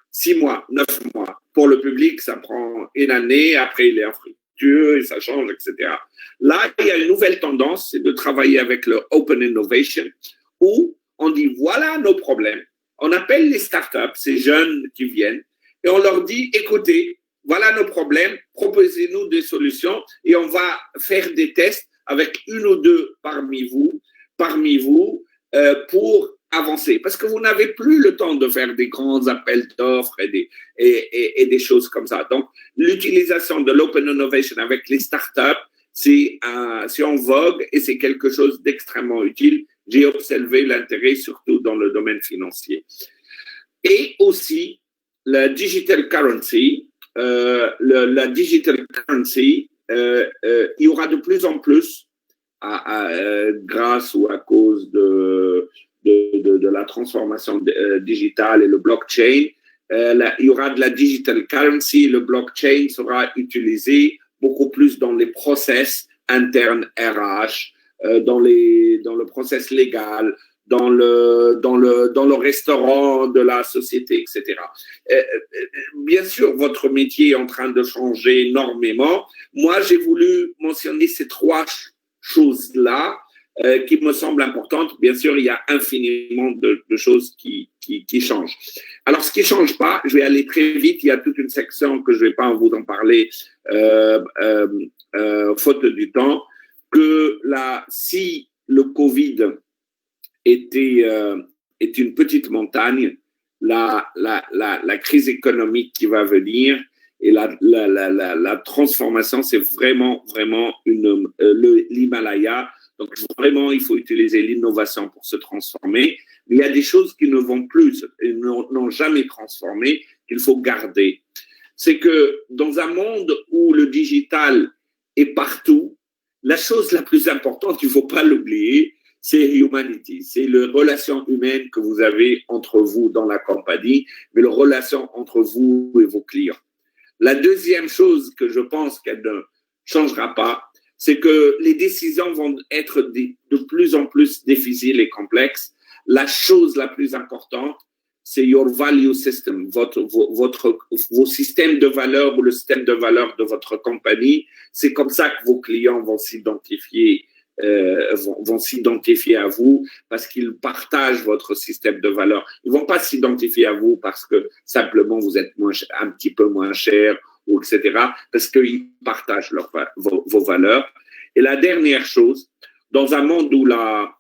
6 mois, 9 mois. Pour le public, ça prend une année, après il est infructueux et ça change, etc. Là, il y a une nouvelle tendance, c'est de travailler avec le Open Innovation, où on dit, voilà nos problèmes. On appelle les startups, ces jeunes qui viennent, et on leur dit, écoutez, voilà nos problèmes, proposez-nous des solutions, et on va faire des tests avec une ou deux parmi vous, pour avancer. Parce que vous n'avez plus le temps de faire des grands appels d'offres et des choses comme ça. Donc, l'utilisation de l'open innovation avec les startups, c'est en vogue et c'est quelque chose d'extrêmement utile. J'ai observé l'intérêt surtout dans le domaine financier. Et aussi, la digital currency, il y aura de plus en plus, grâce ou à cause de la transformation digitale et le blockchain, il y aura de la digital currency, le blockchain sera utilisé beaucoup plus dans les process internes RH, dans le process légal, dans le restaurant de la société, etc. Bien sûr, votre métier est en train de changer énormément. Moi, j'ai voulu mentionner ces 3 choses-là qui me semblent importantes. Bien sûr, il y a infiniment de choses qui changent. Alors, ce qui ne change pas, je vais aller très vite, il y a toute une section que je ne vais pas vous en parler, faute du temps, que si le Covid était une petite montagne, la crise économique qui va venir et la transformation, c'est vraiment l'Himalaya. Donc, vraiment, il faut utiliser l'innovation pour se transformer. Mais il y a des choses qui ne vont plus, n'ont jamais transformé, qu'il faut garder. C'est que dans un monde où le digital est partout, la chose la plus importante, il ne faut pas l'oublier, c'est humanity, c'est les relations humaines que vous avez entre vous dans la compagnie, mais les relations entre vous et vos clients. La deuxième chose que je pense qu'elle ne changera pas, c'est que les décisions vont être de plus en plus difficiles et complexes. La chose la plus importante, c'est your value system, vos systèmes de valeurs ou le système de valeurs de votre compagnie. C'est comme ça que vos clients vont s'identifier à vous parce qu'ils partagent votre système de valeurs. Ils vont pas s'identifier à vous parce que simplement vous êtes un petit peu moins cher ou etc. parce qu'ils partagent vos valeurs. Et la dernière chose, dans un monde où la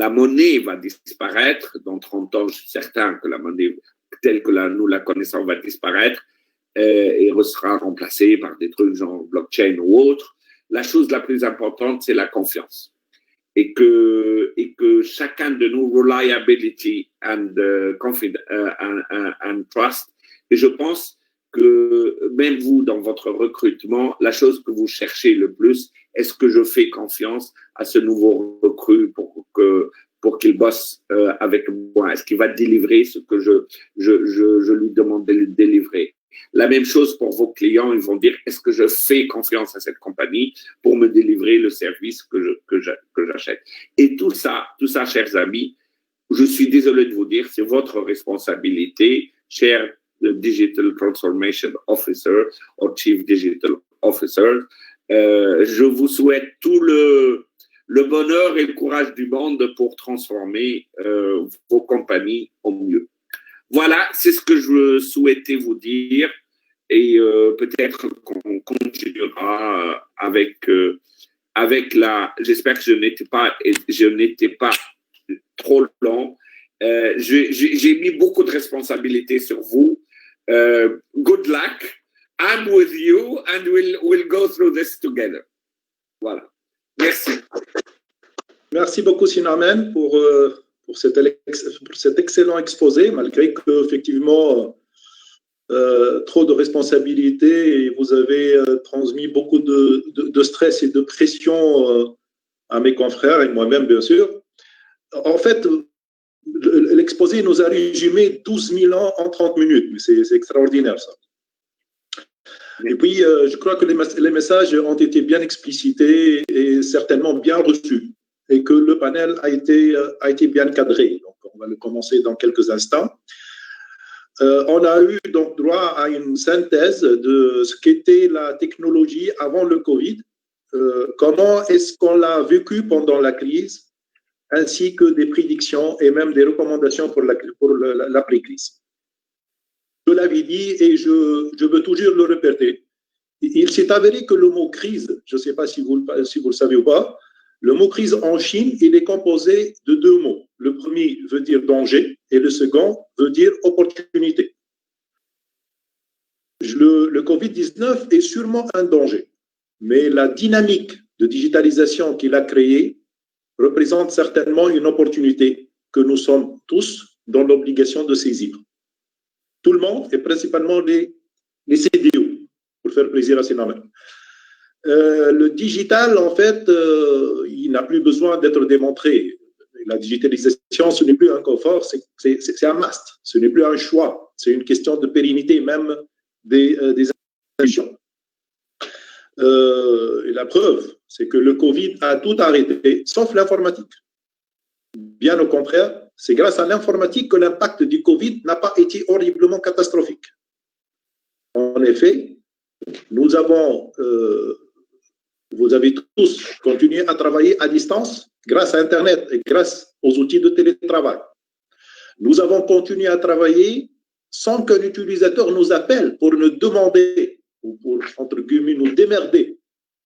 monnaie va disparaître, dans 30 ans, je suis certain que la monnaie telle que nous la connaissons va disparaître et sera remplacée par des trucs genre blockchain ou autre. La chose la plus importante, c'est la confiance. Et que chacun de nous, reliability and trust. Et je pense que même vous, dans votre recrutement, la chose que vous cherchez le plus, est-ce que je fais confiance à ce nouveau recrue pour qu'il bosse avec moi? Est-ce qu'il va délivrer ce que je lui demande de délivrer? La même chose pour vos clients, ils vont dire, est-ce que je fais confiance à cette compagnie pour me délivrer le service que j'achète? Et tout ça, chers amis, je suis désolé de vous dire, c'est votre responsabilité, cher Digital Transformation Officer ou Chief Digital Officer. Je vous souhaite tout le bonheur et le courage du monde pour transformer vos compagnies au mieux. Voilà, c'est ce que je souhaitais vous dire. Et peut-être qu'on continuera avec la. J'espère que je n'étais pas trop long. J'ai mis beaucoup de responsabilités sur vous. Good luck. I'm with you and we'll go through this together. Voilà. Merci.
Merci beaucoup, Sinamen, pour cet excellent exposé, malgré que, effectivement, trop de responsabilités et vous avez transmis beaucoup de stress et de pression à mes confrères et moi-même, bien sûr. En fait, l'exposé nous a résumé 12 000 ans en 30 minutes. C'est extraordinaire, ça. Et puis, je crois que les messages ont été bien explicités et certainement bien reçus et que le panel a été bien cadré. Donc, on va le commencer dans quelques instants. On a eu donc droit à une synthèse de ce qu'était la technologie avant le Covid, comment est-ce qu'on l'a vécu pendant la crise, ainsi que des prédictions et même des recommandations pour l'après-crise. Je l'avais dit et je veux toujours le répéter. Il s'est avéré que le mot crise, je ne sais pas si vous le savez ou pas, le mot crise en Chine, il est composé de deux mots. Le premier veut dire danger et le second veut dire opportunité. Le Covid-19 est sûrement un danger, mais la dynamique de digitalisation qu'il a créée représente certainement une opportunité que nous sommes tous dans l'obligation de saisir. Tout le monde, et principalement les CDO, pour faire plaisir à ces noms. Le digital, en fait, il n'a plus besoin d'être démontré. La digitalisation, ce n'est plus un confort, c'est un must. Ce n'est plus un choix. C'est une question de pérennité même des institutions. Et la preuve, c'est que le Covid a tout arrêté, sauf l'informatique. Bien au contraire, c'est grâce à l'informatique que l'impact du Covid n'a pas été horriblement catastrophique. En effet, nous avons, vous avez tous continué à travailler à distance grâce à Internet et grâce aux outils de télétravail. Nous avons continué à travailler sans qu'un utilisateur nous appelle pour nous demander, ou pour, entre guillemets, nous démerder,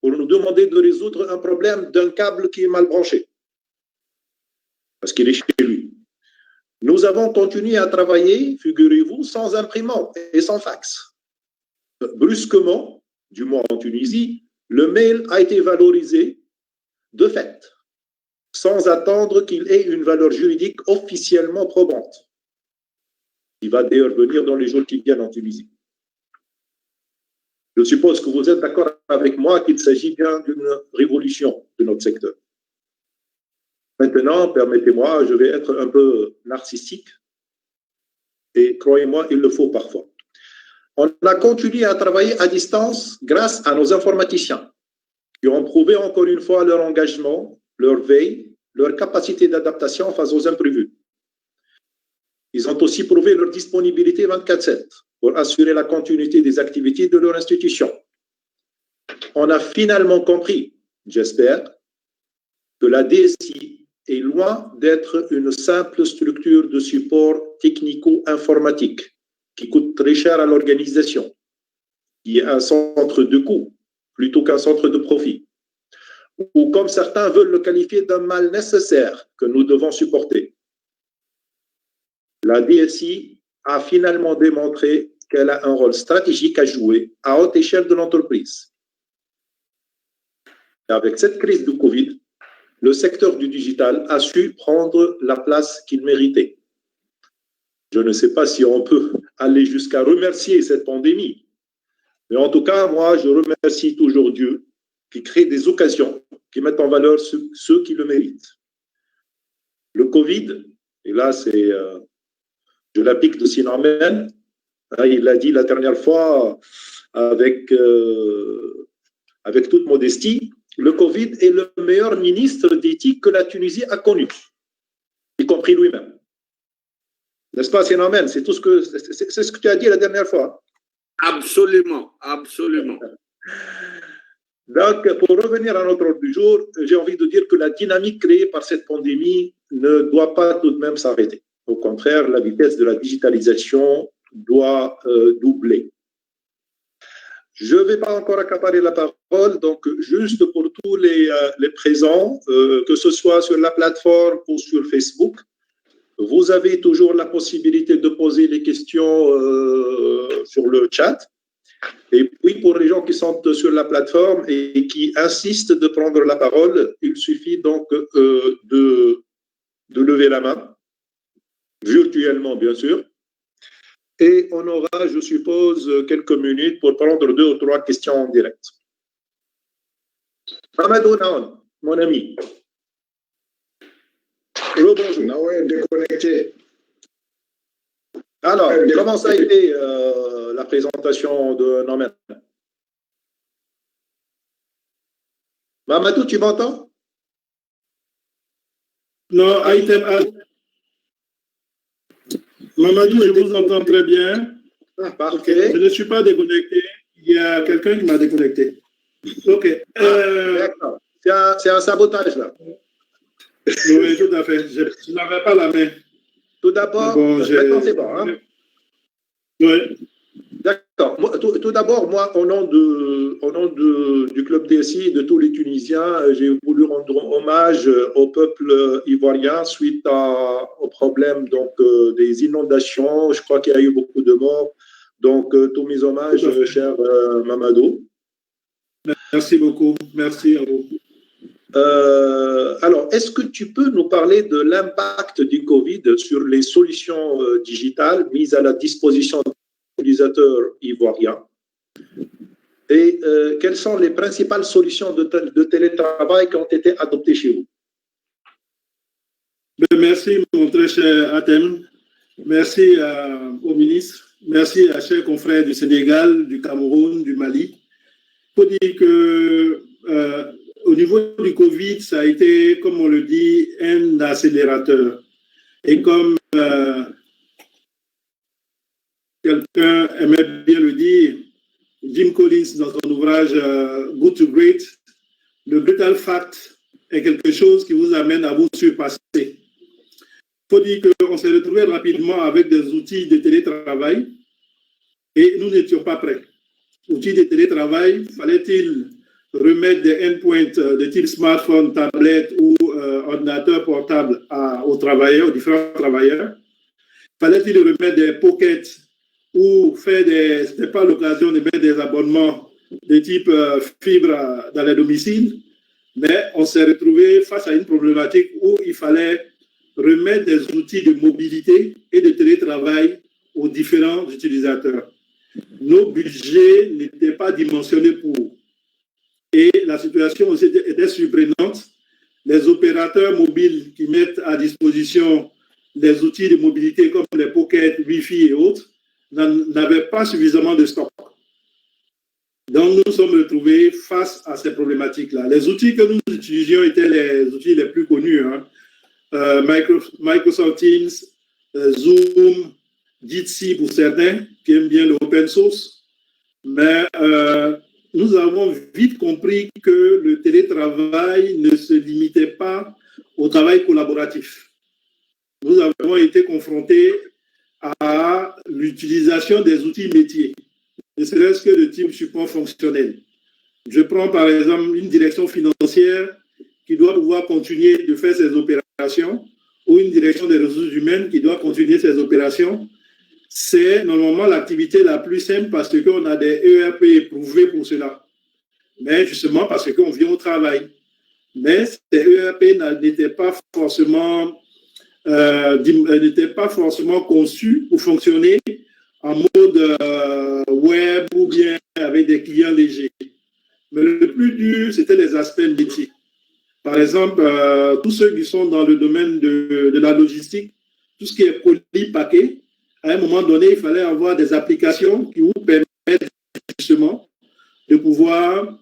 pour nous demander de résoudre un problème d'un câble qui est mal branché, parce qu'il est chez lui. Nous avons continué à travailler, figurez-vous, sans imprimante et sans fax. Brusquement, du moins en Tunisie, le mail a été valorisé de fait, sans attendre qu'il ait une valeur juridique officiellement probante. Il va d'ailleurs venir dans les jours qui viennent en Tunisie. Je suppose que vous êtes d'accord avec moi qu'il s'agit bien d'une révolution de notre secteur. Maintenant, permettez-moi, je vais être un peu narcissique, et croyez-moi, il le faut parfois. On a continué à travailler à distance grâce à nos informaticiens, qui ont prouvé encore une fois leur engagement, leur veille, leur capacité d'adaptation face aux imprévus. Ils ont aussi prouvé leur disponibilité 24/7 pour assurer la continuité des activités de leur institution. On a finalement compris, j'espère, que la DSI est loin d'être une simple structure de support technico-informatique qui coûte très cher à l'organisation, qui est un centre de coût plutôt qu'un centre de profit, ou comme certains veulent le qualifier d'un mal nécessaire que nous devons supporter. La DSI a finalement démontré qu'elle a un rôle stratégique à jouer à haute échelle de l'entreprise. Avec cette crise du Covid, le secteur du digital a su prendre la place qu'il méritait. Je ne sais pas si on peut aller jusqu'à remercier cette pandémie, mais en tout cas, moi, je remercie toujours Dieu qui crée des occasions qui mettent en valeur ceux qui le méritent. Le Covid, et là, c'est, je la pique de Sinamen, il l'a dit la dernière fois avec toute modestie, le Covid est le meilleur ministre d'éthique que la Tunisie a connu, y compris lui-même. N'est-ce pas, Sinamen? C'est ce que tu as dit la dernière fois.
Absolument, absolument.
Donc, pour revenir à notre ordre du jour, j'ai envie de dire que la dynamique créée par cette pandémie ne doit pas tout de même s'arrêter. Au contraire, la vitesse de la digitalisation doit doubler. Je ne vais pas encore accaparer la parole, donc juste pour tous les présents, que ce soit sur la plateforme ou sur Facebook, vous avez toujours la possibilité de poser les questions sur le chat. Et puis, pour les gens qui sont sur la plateforme et qui insistent de prendre la parole, il suffit donc de lever la main, virtuellement bien sûr. Et on aura, je suppose, quelques minutes pour prendre 2 ou 3 questions en direct. Amadou Naon, mon ami. Bonjour.
Naoué déconnecté.
Alors, comment ça a été la présentation de Norman? Mamadou, tu m'entends?
Non, Mamadou, je vous entends très bien.
Ah, parfait.
Je ne suis pas déconnecté. Il y a quelqu'un qui m'a déconnecté. OK.
D'accord. C'est un sabotage, là.
Oui, tout à fait. Je n'avais pas la main.
Tout d'abord,
maintenant
c'est bon. Hein?
Oui.
D'accord. Tout d'abord, moi, au nom du Club DSI et de tous les Tunisiens, j'ai voulu rendre hommage au peuple ivoirien suite au problème donc, des inondations. Je crois qu'il y a eu beaucoup de morts. Donc, tous mes hommages, cher Mamadou.
Merci beaucoup. Merci à vous.
Alors, est-ce que tu peux nous parler de l'impact du Covid sur les solutions digitales mises à la disposition des utilisateurs ivoiriens et quelles sont les principales solutions de télétravail qui ont été adoptées chez vous?
Merci, mon très cher Atem. Merci au ministre. Merci à chers confrères du Sénégal, du Cameroun, du Mali. Il faut dire que au niveau du Covid, ça a été, comme on le dit, un accélérateur. Et comme quelqu'un aimait bien le dire, Jim Collins, dans son ouvrage Good to Great, le brutal fact est quelque chose qui vous amène à vous surpasser. Il faut dire qu'on s'est retrouvé rapidement avec des outils de télétravail et nous n'étions pas prêts. Outils de télétravail, fallait-il remettre des endpoints de type smartphone, tablette ou ordinateur portable aux travailleurs, aux différents travailleurs? Fallait-il remettre des pockets ou faire des... C'était pas l'occasion de mettre des abonnements de type fibre dans les domiciles, mais on s'est retrouvé face à une problématique où il fallait remettre des outils de mobilité et de télétravail aux différents utilisateurs. Nos budgets n'étaient pas dimensionnés pour. Et la situation aussi était surprenante. Les opérateurs mobiles qui mettent à disposition des outils de mobilité comme les pockets, Wi-Fi et autres n'avaient pas suffisamment de stock. Donc, nous nous sommes retrouvés face à ces problématiques-là. Les outils que nous utilisions étaient les outils les plus connus. Hein. Microsoft Teams, Zoom, Jitsi pour certains qui aiment bien l'open source. Mais nous avons vite compris que le télétravail ne se limitait pas au travail collaboratif. Nous avons été confrontés à l'utilisation des outils métiers, ne serait-ce que de type support fonctionnel. Je prends par exemple une direction financière qui doit pouvoir continuer de faire ses opérations ou une direction des ressources humaines qui doit continuer ses opérations. C'est normalement l'activité la plus simple parce qu'on a des ERP éprouvés pour cela. Mais justement parce qu'on vient au travail. Mais ces ERP n'étaient pas forcément conçus pour fonctionner en mode web ou bien avec des clients légers. Mais le plus dur, c'était les aspects métiers. Par exemple, tous ceux qui sont dans le domaine de la logistique, tout ce qui est colis-paquet, à un moment donné, il fallait avoir des applications qui vous permettent justement de pouvoir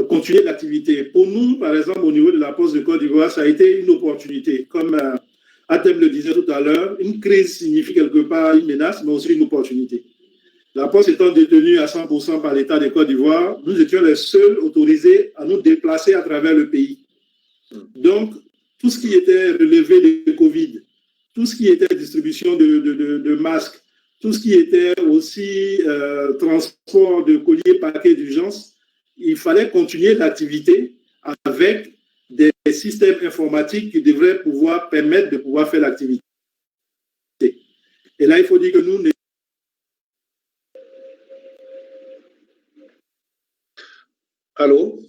continuer l'activité. Pour nous, par exemple, au niveau de la Poste de Côte d'Ivoire, ça a été une opportunité. Comme Atem le disait tout à l'heure, une crise signifie quelque part une menace, mais aussi une opportunité. La Poste étant détenue à 100% par l'État de Côte d'Ivoire, nous étions les seuls autorisés à nous déplacer à travers le pays. Donc, tout ce qui était relevé de Covid, tout ce qui était distribution de masques, tout ce qui était aussi transport de colis paquets d'urgence, il fallait continuer l'activité avec des systèmes informatiques qui devraient pouvoir permettre de pouvoir faire l'activité. Et là, il faut dire que nous...
Allô?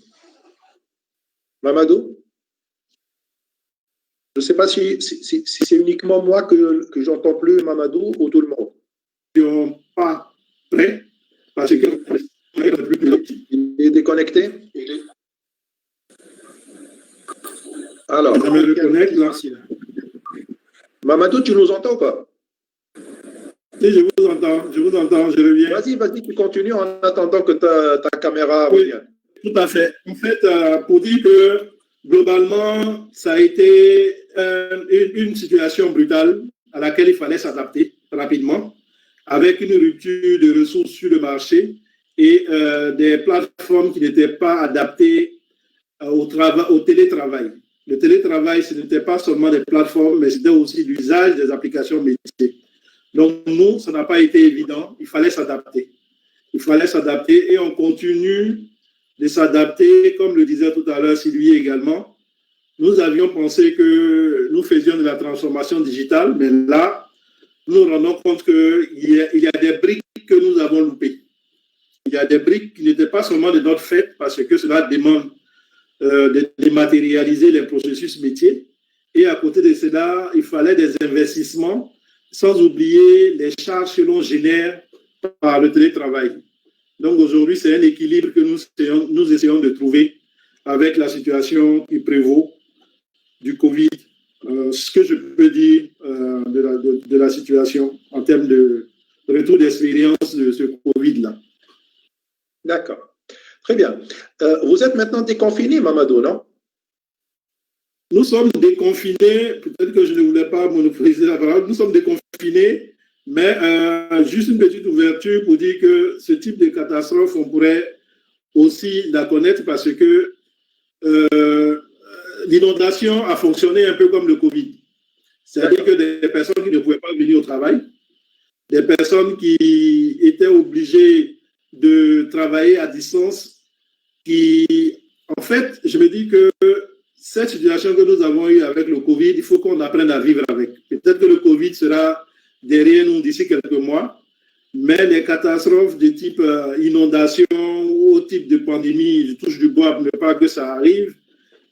Mamadou? Je ne sais pas si c'est uniquement moi que j'entends plus Mamadou ou tout le monde.
Ils ne sont pas prêts parce que
il est déconnecté. Alors,
je me reconnecte là.
Mamadou, tu nous entends ou pas?
Oui, je vous entends, je reviens.
Vas-y, tu continues en attendant que ta caméra revienne.
Oui, tout à fait. En fait, pour dire que globalement, ça a été une situation brutale à laquelle il fallait s'adapter rapidement, avec une rupture de ressources sur le marché et des plateformes qui n'étaient pas adaptées au télétravail. Le télétravail, ce n'était pas seulement des plateformes, mais c'était aussi l'usage des applications métiers. Donc, nous, ça n'a pas été évident. Il fallait s'adapter. Et on continue de s'adapter, comme le disait tout à l'heure Sylvie également. Nous avions pensé que nous faisions de la transformation digitale, mais là, nous nous rendons compte qu'il y a des briques que nous avons loupées. Il y a des briques qui n'étaient pas seulement de notre fait, parce que cela demande de dématérialiser les processus métiers. Et à côté de cela, il fallait des investissements, sans oublier les charges que l'on génère par le télétravail. Donc aujourd'hui, c'est un équilibre que nous essayons de trouver avec la situation qui prévaut du Covid. Ce que je peux dire de la situation en termes de retour d'expérience de ce Covid-là.
D'accord. Très bien. Vous êtes maintenant déconfiné, Mamadou, non?
Nous sommes déconfinés, peut-être que je ne voulais pas monopoliser la parole, nous sommes déconfinés, mais juste une petite ouverture pour dire que ce type de catastrophe, on pourrait aussi la connaître parce que l'inondation a fonctionné un peu comme le Covid. C'est-à-dire que des personnes qui ne pouvaient pas venir au travail, des personnes qui étaient obligées de travailler à distance, en fait, je me dis que cette situation que nous avons eue avec le Covid, il faut qu'on apprenne à vivre avec. Peut-être que le Covid sera derrière nous d'ici quelques mois, mais les catastrophes de type inondation ou type de pandémie, je touche du bois pour ne pas que ça arrive,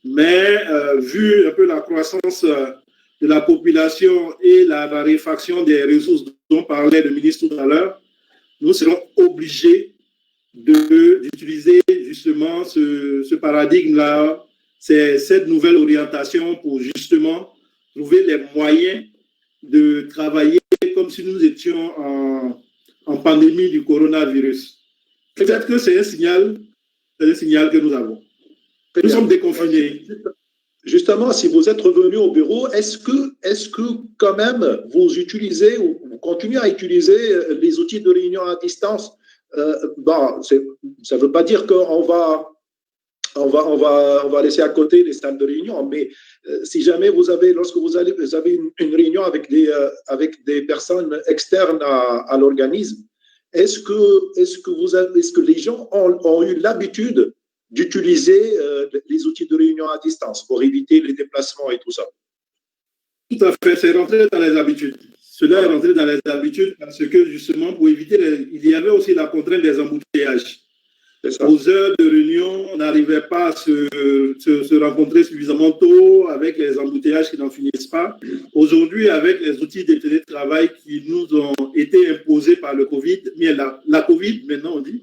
mais vu un peu la croissance de la population et la raréfaction des ressources dont parlait le ministre tout à l'heure, nous serons obligés d'utiliser justement ce paradigme-là, c'est cette nouvelle orientation pour justement trouver les moyens de travailler comme si nous étions en pandémie du coronavirus. Peut-être que c'est un signal que nous avons. Nous sommes déconfinés.
Justement, si vous êtes revenu au bureau, est-ce que quand même vous utilisez ou vous continuez à utiliser les outils de réunion à distance? Ça ne veut pas dire qu'on va laisser à côté les salles de réunion, mais si jamais lorsque vous avez une réunion avec des personnes externes à l'organisme, est-ce que les gens ont eu l'habitude d'utiliser les outils de réunion à distance pour éviter les déplacements et tout ça?
Tout à fait, c'est rentré dans les habitudes. Cela est rentré dans les habitudes parce que justement, pour éviter, il y avait aussi la contrainte des embouteillages. Aux heures de réunion, on n'arrivait pas à se rencontrer suffisamment tôt avec les embouteillages qui n'en finissent pas. Aujourd'hui, avec les outils de télétravail qui nous ont été imposés par le Covid, mais la Covid, maintenant on dit,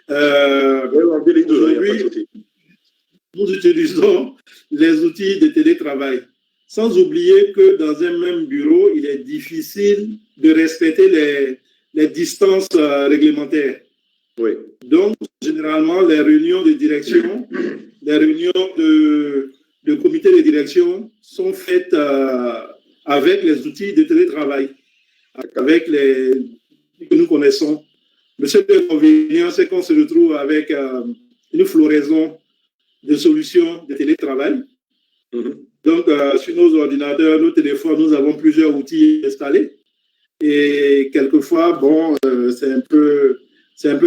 aujourd'hui, nous utilisons les outils de télétravail. Sans oublier que dans un même bureau, il est difficile de respecter les distances réglementaires.
Oui.
Donc, généralement, les réunions de direction, les réunions de comité de direction sont faites avec les outils de télétravail, avec les que nous connaissons. Le seul inconvénient, c'est qu'on se retrouve avec une floraison de solutions de télétravail. Donc, sur nos ordinateurs, nos téléphones, nous avons plusieurs outils installés. Et quelquefois, bon, c'est un peu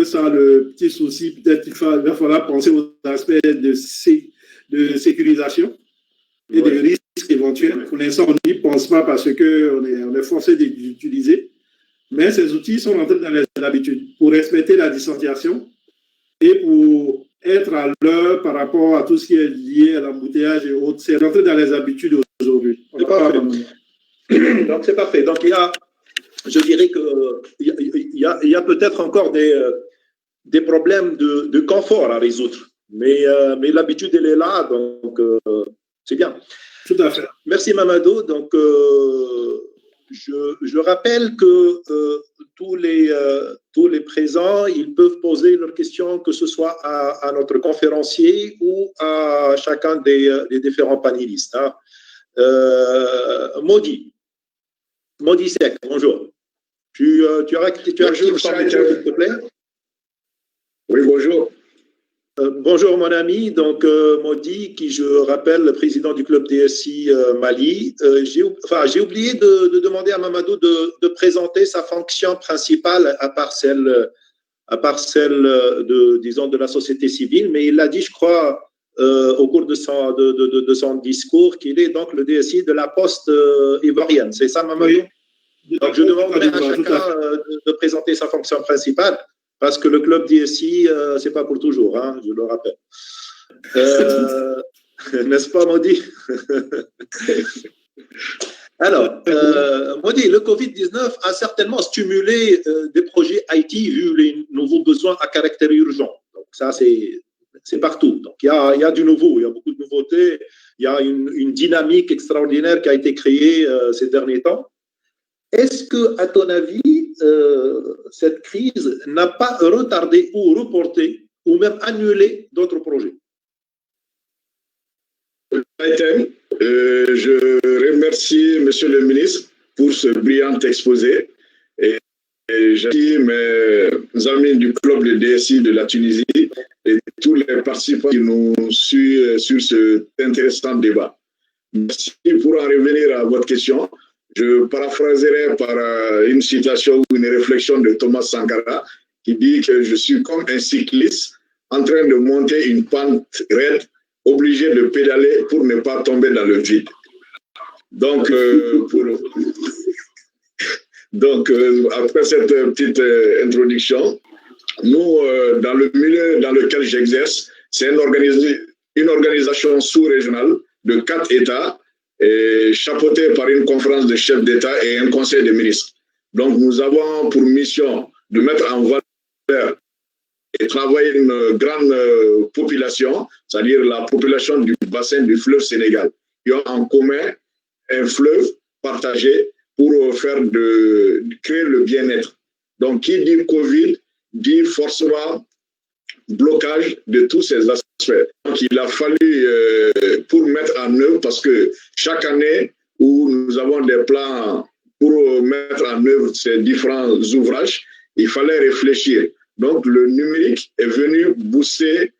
ça le petit souci. Peut-être qu'il va falloir penser aux aspects de sécurisation et de risques éventuels. Pour l'instant, on n'y pense pas parce qu'on est forcé d'utiliser. Mais ces outils sont rentrés dans les habitudes pour respecter la distanciation et pour être à l'heure par rapport à tout ce qui est lié à l'embouteillage et autres. C'est rentré dans les habitudes aujourd'hui.
C'est parfait. Donc, c'est parfait. Donc, je dirais qu'il y a peut-être encore des problèmes de confort à résoudre. Mais l'habitude, elle est là. Donc, c'est bien.
Tout à fait.
Merci, Mamadou. Donc, je rappelle que tous les présents, ils peuvent poser leurs questions, que ce soit à notre conférencier ou à chacun des différents panélistes. Hein. Modi Sek, bonjour. Tu as activé ton micro, s'il te plaît?
Oui, bonjour.
Bonjour mon ami, donc Modi, qui je rappelle, le président du club DSI Mali. J'ai oublié de demander à Mamadou de présenter sa fonction principale à part celle de la société civile, mais il l'a dit, je crois, au cours de son discours, qu'il est donc le DSI de la Poste ivoirienne. C'est ça, Mamadou? Oui. Donc je demanderai à chacun de présenter sa fonction principale. Parce que le club DSI, ce n'est pas pour toujours, hein, je le rappelle. N'est-ce pas, Modi? Alors, Modi, le Covid-19 a certainement stimulé des projets IT vu les nouveaux besoins à caractère urgent. Donc, ça, c'est partout. Donc, il y a du nouveau, il y a beaucoup de nouveautés. Il y a une dynamique extraordinaire qui a été créée ces derniers temps. Est-ce que, à ton avis, cette crise n'a pas retardé ou reporté ou même annulé d'autres projets?
Je remercie Monsieur le ministre pour ce brillant exposé et je remercie mes amis du club de DSI de la Tunisie et tous les participants qui nous suivent sur cet intéressant débat. Merci. Pour en revenir à votre question, je paraphraserai par une citation ou une réflexion de Thomas Sankara qui dit que je suis comme un cycliste en train de monter une pente raide, obligé de pédaler pour ne pas tomber dans le vide. Donc, après cette petite introduction, nous, dans le milieu dans lequel j'exerce, c'est une organisation sous-régionale de 4 États, et chapeauté par une conférence de chefs d'État et un conseil des ministres. Donc, nous avons pour mission de mettre en valeur et travailler une grande population, c'est-à-dire la population du bassin du fleuve Sénégal, qui ont en commun un fleuve partagé pour créer le bien-être. Donc, qui dit Covid dit forcément blocage de tous ces aspects. Donc, il a fallu, pour mettre en œuvre, parce que chaque année où nous avons des plans pour mettre en œuvre ces différents ouvrages, il fallait réfléchir. Donc, le numérique est venu booster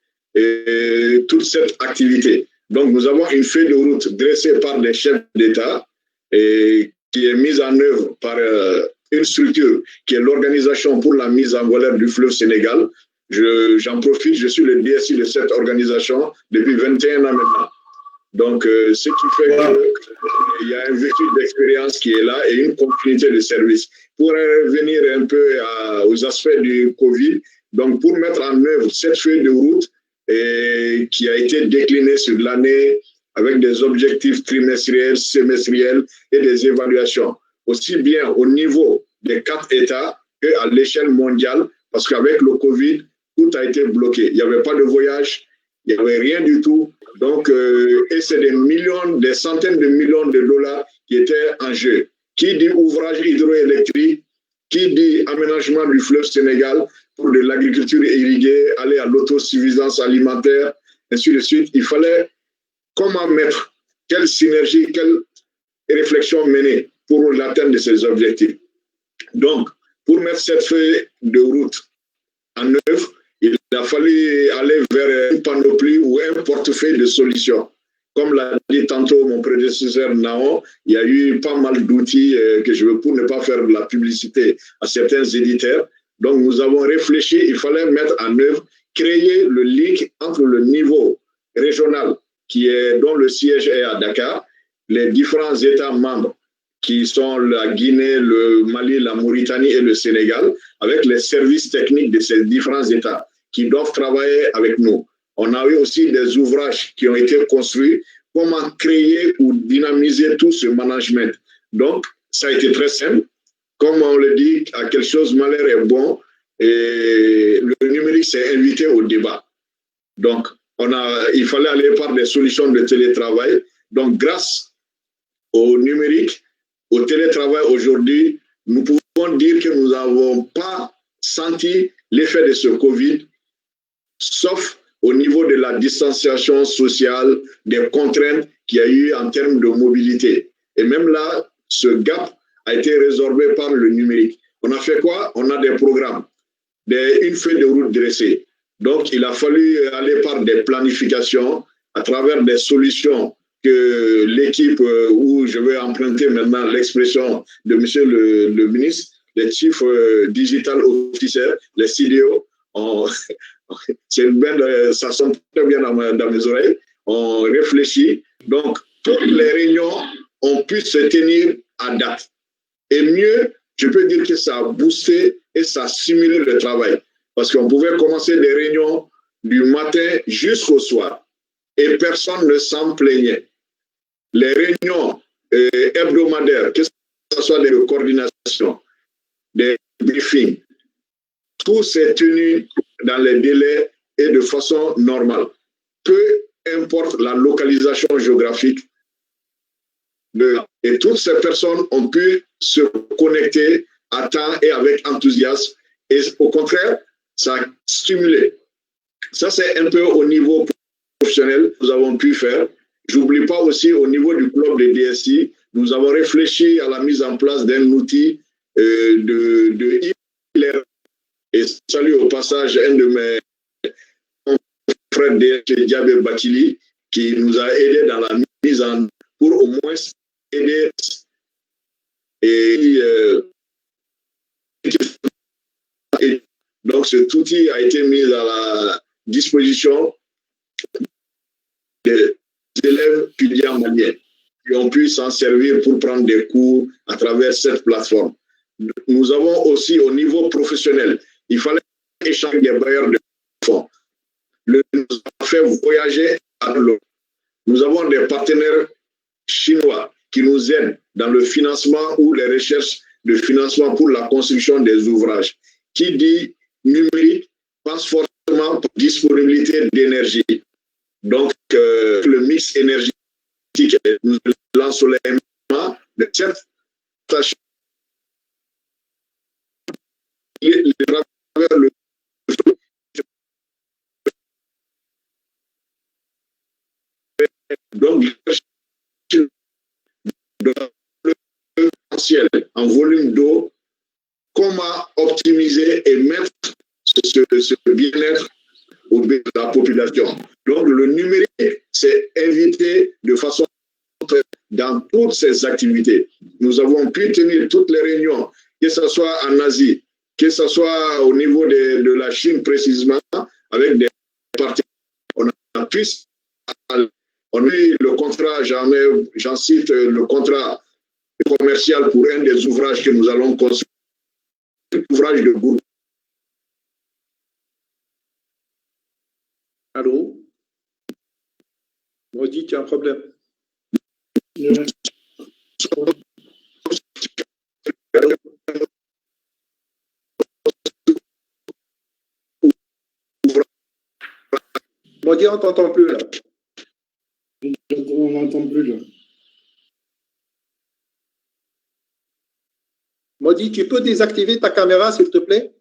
toute cette activité. Donc, nous avons une feuille de route dressée par des chefs d'État et qui est mise en œuvre par une structure qui est l'Organisation pour la mise en valeur du fleuve Sénégal. J'en profite, je suis le DSI de cette organisation depuis 21 ans maintenant. Donc, ce qui fait qu'il y a un vécu d'expérience qui est là et une continuité de service. Pour revenir un peu aux aspects du Covid, donc pour mettre en œuvre cette feuille de route qui a été déclinée sur l'année avec des objectifs trimestriels, semestriels et des évaluations, aussi bien au niveau des 4 États qu'à l'échelle mondiale, parce qu'avec le Covid, tout a été bloqué. Il n'y avait pas de voyage, il n'y avait rien du tout. Donc, et c'est des centaines de millions de dollars qui étaient en jeu. Qui dit ouvrage hydroélectrique, qui dit aménagement du fleuve Sénégal pour de l'agriculture irriguée, aller à l'autosuffisance alimentaire, ainsi de suite. Il fallait comment mettre, quelle synergie, quelle réflexion mener pour l'atteinte de ces objectifs. Donc, pour mettre cette feuille de route en œuvre, il a fallu aller vers une panoplie ou un portefeuille de solutions. comme l'a dit tantôt mon prédécesseur Naon, il y a eu pas mal d'outils que je veux pour ne pas faire de la publicité à certains éditeurs. Donc, nous avons réfléchi, il fallait mettre en œuvre, créer le link entre le niveau régional dont le siège est à Dakar, les différents États membres qui sont la Guinée, le Mali, la Mauritanie et le Sénégal, avec les services techniques de ces différents États qui doivent travailler avec nous. On a eu aussi des ouvrages qui ont été construits, comment créer ou dynamiser tout ce management. Donc, ça a été très simple. Comme on le dit, à quelque chose, malheur est bon, et le numérique s'est invité au débat. Donc, il fallait aller par des solutions de télétravail. Donc, grâce au numérique, au télétravail aujourd'hui, nous pouvons dire que nous n'avons pas senti l'effet de ce Covid, sauf au niveau de la distanciation sociale, des contraintes qu'il y a eu en termes de mobilité. Et même là, ce gap a été résorbé par le numérique. On a fait quoi? On a des programmes, une feuille de route dressée. Donc, il a fallu aller par des planifications à travers des solutions que l'équipe, où je vais emprunter maintenant l'expression de monsieur le ministre, les Chief Digital Officers, les CDO, c'est une belle, ça sonne très bien dans mes oreilles, on réfléchit. Donc, toutes les réunions ont pu se tenir à date. Et mieux, je peux dire que ça a boosté et ça a stimulé le travail. Parce qu'on pouvait commencer des réunions du matin jusqu'au soir. Et personne ne s'en plaignait. Les réunions hebdomadaires, que ce soit des coordinations, des briefings, tout s'est tenu dans les délais et de façon normale. Peu importe la localisation géographique. Et toutes ces personnes ont pu se connecter à temps et avec enthousiasme. Et au contraire, ça a stimulé. Ça, c'est un peu au niveau professionnel que nous avons pu faire. J'oublie pas aussi au niveau du club des DSI, nous avons réfléchi à la mise en place d'un outil de e-learning. Et salut au passage un de mes frères DSI, Diabé Bakili, qui nous a aidé dans la mise en pour au moins aider et donc cet outil a été mis à la disposition des élèves étudiants maliens qui ont pu s'en servir pour prendre des cours à travers cette plateforme. Nous avons aussi au niveau professionnel, il fallait échanger des bailleurs de fonds. Nous avons fait voyager à l'eau. Nous avons des partenaires chinois qui nous aident dans le financement ou les recherches de financement pour la construction des ouvrages. Qui dit numérique passe forcément pour disponibilité d'énergie. Donc, le mix énergétique, l'ensoleillement, de cette tâche, donc, le potentiel en volume d'eau, comment optimiser et mettre ce bien-être au bien de la population. Donc, le numérique s'est invité de façon dans toutes ces activités. Nous avons pu tenir toutes les réunions, que ce soit en Asie, que ce soit au niveau de la Chine précisément, avec des partenaires. On a pu, on a eu le contrat, j'en cite le contrat commercial pour un des ouvrages que nous allons construire, l'ouvrage de groupe.
Allô? Maudit, tu as un problème. Maudit, on ne t'entend plus là.
On n'entend plus là.
Maudit, tu peux désactiver ta caméra, s'il te plaît?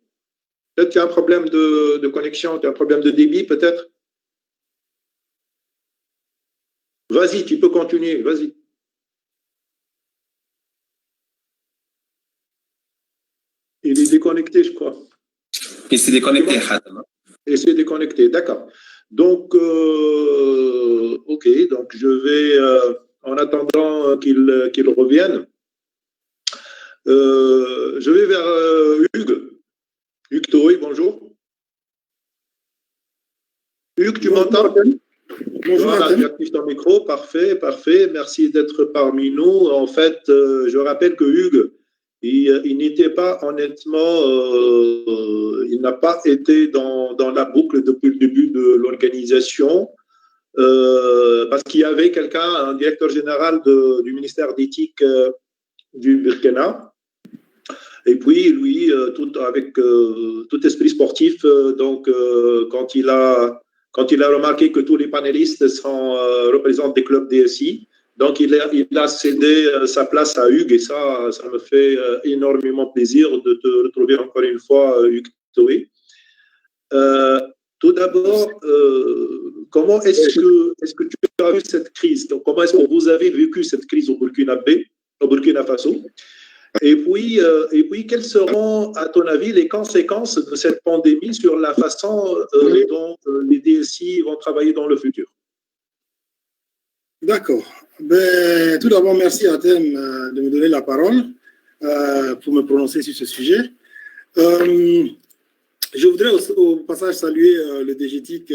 Peut-être tu as un problème de connexion, tu as un problème de débit, peut-être? Vas-y, tu peux continuer, vas-y. Il est déconnecté, je crois.
Il s'est déconnecté, Khatam.
Il s'est déconnecté, d'accord. Donc, OK, donc je vais, en attendant qu'il revienne, je vais vers Hugues. Hugues Toé, bonjour. Hugues, tu m'entends? Bonjour. Voilà, tu actives ton micro, parfait, parfait. Merci d'être parmi nous. En fait, je rappelle que Hugues, il n'était pas honnêtement, il n'a pas été dans la boucle depuis le début de l'organisation, parce qu'il y avait quelqu'un, un directeur général du ministère d'éthique du Burkina. Et puis, lui, avec tout esprit sportif, donc quand il a remarqué que tous les panélistes représentent des clubs DSI, donc il a cédé sa place à Hugues, et ça me fait énormément plaisir de te retrouver encore une fois, Hugues Toé. Tout d'abord, comment est-ce que tu as vu cette crise? Donc, comment est-ce que vous avez vécu cette crise au Burkina Faso? Et puis, quelles seront, à ton avis, les conséquences de cette pandémie sur la façon dont les DSI vont travailler dans le futur?
D'accord. Tout d'abord, merci à Thème de me donner la parole pour me prononcer sur ce sujet. Je voudrais au passage saluer le DGTIC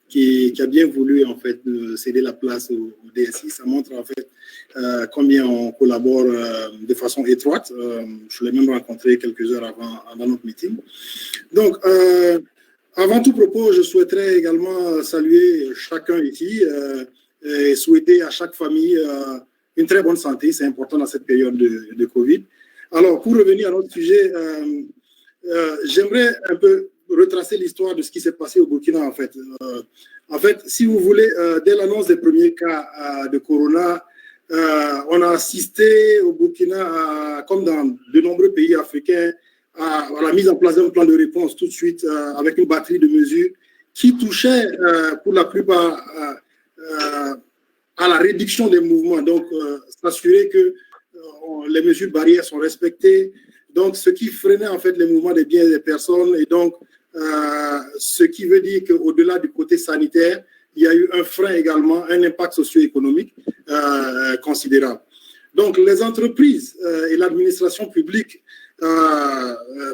qui a bien voulu en fait céder la place au DSI. Ça montre en fait combien on collabore de façon étroite. Je l'ai même rencontré quelques heures avant notre meeting. Donc, avant tout propos, je souhaiterais également saluer chacun ici et souhaiter à chaque famille une très bonne santé. C'est important dans cette période de Covid. Alors, pour revenir à notre sujet, j'aimerais un peu retracer l'histoire de ce qui s'est passé au Burkina, en fait. En fait, si vous voulez, dès l'annonce des premiers cas de Corona, on a assisté au Burkina, comme dans de nombreux pays africains, à la mise en place d'un plan de réponse tout de suite avec une batterie de mesures qui touchaient pour la plupart à la réduction des mouvements. Donc, s'assurer que les mesures barrières sont respectées. Donc, ce qui freinait en fait les mouvements des biens et des personnes. Et donc, ce qui veut dire qu'au-delà du côté sanitaire, il y a eu un frein également, un impact socio-économique considérable. Donc, les entreprises et l'administration publique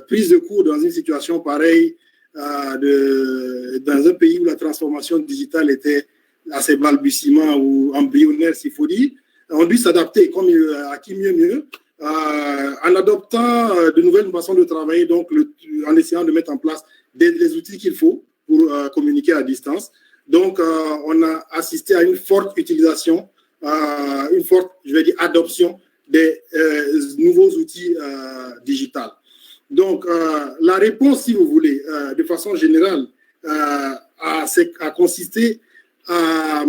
prises de court dans une situation pareille, dans un pays où la transformation digitale était à ses balbutiements ou embryonnaire, s'il faut dire, ont dû s'adapter comme à qui mieux, en adoptant de nouvelles façons de travailler, donc en essayant de mettre en place les outils qu'il faut pour communiquer à distance. Donc, on a assisté à une forte utilisation, une forte, je vais dire, adoption des nouveaux outils digitaux. Donc, la réponse, si vous voulez, de façon générale, a consisté à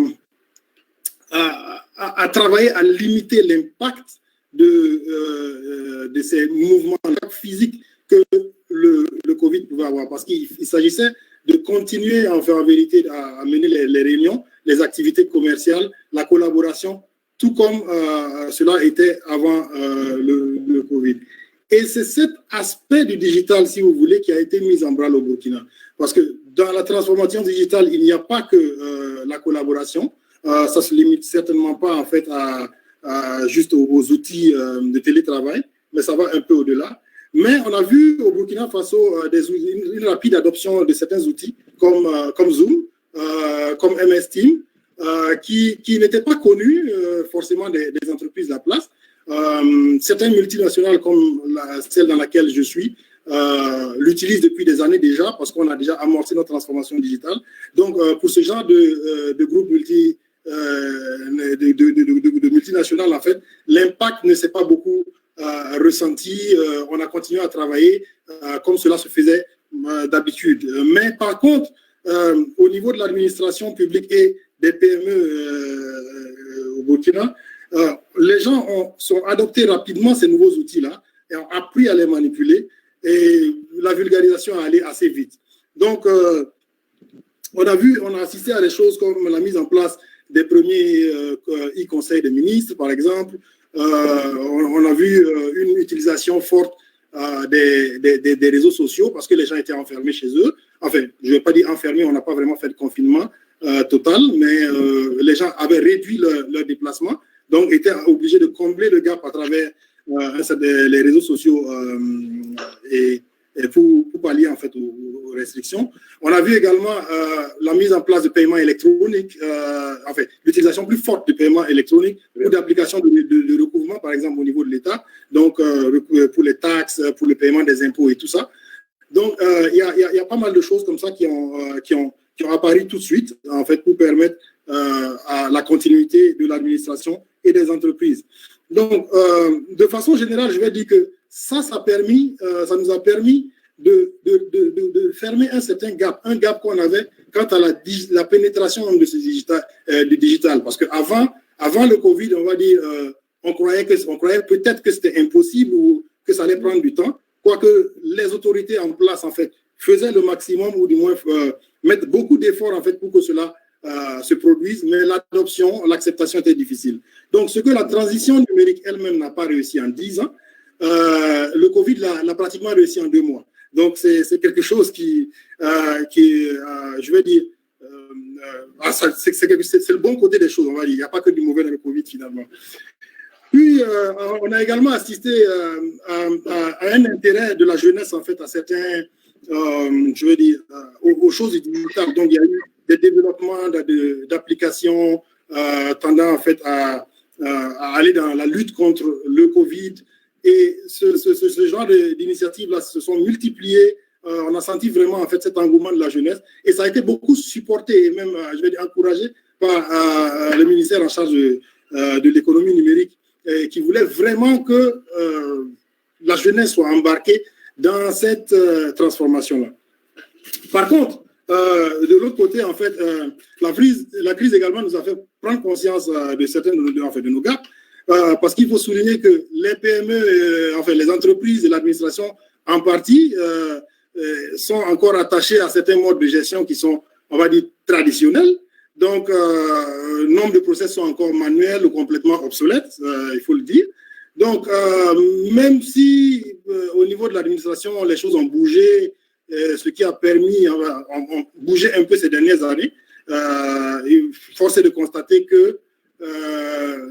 travailler à limiter l'impact de ces mouvements physiques que le Covid pouvait avoir. Parce qu'il s'agissait de continuer, en vérité, à mener les réunions, les activités commerciales, la collaboration, tout comme cela était avant le Covid. Et c'est cet aspect du digital, si vous voulez, qui a été mis en branle au Burkina. Parce que dans la transformation digitale, il n'y a pas que la collaboration. Ça ne se limite certainement pas, en fait, juste aux outils de télétravail, mais ça va un peu au-delà. Mais on a vu au Burkina Faso une rapide adoption de certains outils comme Zoom, comme MS Team, qui n'étaient pas connus forcément des entreprises de la place. Certaines multinationales comme celle dans laquelle je suis l'utilisent depuis des années déjà parce qu'on a déjà amorcé notre transformation digitale. Donc, pour ce genre de groupe de multinationales, en fait, l'impact ne s'est pas beaucoup ressenti. On a continué à travailler comme cela se faisait d'habitude. Mais par contre, au niveau de l'administration publique et des PME au Burkina, les gens sont adoptés rapidement ces nouveaux outils-là et ont appris à les manipuler et la vulgarisation est allée assez vite. Donc, on a assisté à des choses comme la mise en place des premiers e-conseils des ministres, par exemple. On a vu une utilisation forte des réseaux sociaux parce que les gens étaient enfermés chez eux. Enfin, je ne vais pas dire enfermés, on n'a pas vraiment fait de confinement total, mais les gens avaient réduit leur déplacement, donc étaient obligés de combler le gap à travers les réseaux sociaux et pour pallier en fait aux restrictions. On a vu également la mise en place de paiements électroniques, enfin l'utilisation plus forte de paiements électroniques ou d'applications de recouvrement, par exemple au niveau de l'État, donc pour les taxes, pour le paiement des impôts et tout ça. Donc il y a pas mal de choses comme ça qui ont apparu tout de suite en fait pour permettre à la continuité de l'administration et des entreprises. Donc de façon générale, je vais dire que ça nous a permis de fermer un certain gap, un gap qu'on avait quant à la pénétration de ce du digital. Parce qu'avant le Covid, on va dire, on croyait peut-être que c'était impossible ou que ça allait prendre du temps, quoique les autorités en place, en fait, faisaient le maximum ou du moins mettre beaucoup d'efforts, en fait, pour que cela se produise, mais l'adoption, l'acceptation était difficile. Donc, ce que la transition numérique elle-même n'a pas réussi en 10 ans, le Covid l'a pratiquement réussi en 2 mois. Donc, c'est quelque chose qui je vais dire, c'est le bon côté des choses, on va dire. Il n'y a pas que du mauvais dans le Covid, finalement. Puis, on a également assisté à un intérêt de la jeunesse, en fait, à certains, je veux dire, aux choses du digital. Donc, il y a eu des développements d'applications tendant, en fait, à aller dans la lutte contre le Covid. Et ce genre d'initiatives-là se sont multipliées. On a senti vraiment en fait cet engouement de la jeunesse et ça a été beaucoup supporté et même, je vais dire, encouragé par le ministère en charge de l'économie numérique qui voulait vraiment que la jeunesse soit embarquée dans cette transformation-là. Par contre, de l'autre côté, en fait, la crise également nous a fait prendre conscience de certains de nos gaps. Parce qu'il faut souligner que les PME, enfin les entreprises et l'administration en partie sont encore attachées à certains modes de gestion qui sont, on va dire, traditionnels. Donc, nombre de process sont encore manuels ou complètement obsolètes, il faut le dire. Donc, même si au niveau de l'administration, les choses ont bougé, ce qui a permis, ont bougé un peu ces dernières années, force est de constater que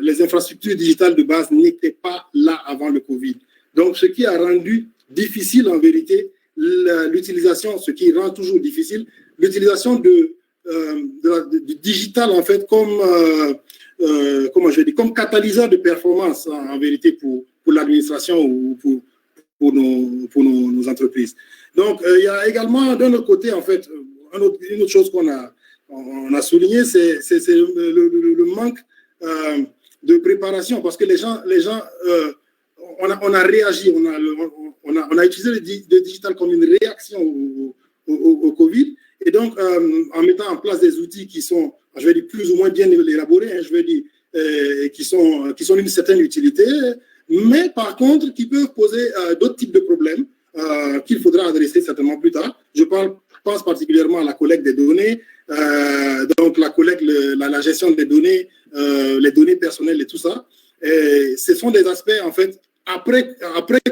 les infrastructures digitales de base n'étaient pas là avant le Covid. Donc, ce qui a rendu difficile en vérité l'utilisation, ce qui rend toujours difficile, l'utilisation du digital en fait comme, comment je vais dire, comme catalyseur de performance en vérité pour l'administration ou pour nos entreprises. Donc, il y a également d'un autre côté en fait, une autre chose qu'on a souligné, c'est le manque de préparation parce que les gens on a réagi, on a utilisé le digital comme une réaction au Covid et donc en mettant en place des outils qui sont, je vais dire, plus ou moins bien élaborés, hein, je vais dire, qui sont d'une certaine utilité, mais par contre qui peuvent poser d'autres types de problèmes qu'il faudra adresser certainement plus tard. Je pense particulièrement à la collecte des données, donc la collecte, la gestion des données, les données personnelles et tout ça. Et ce sont des aspects, en fait, après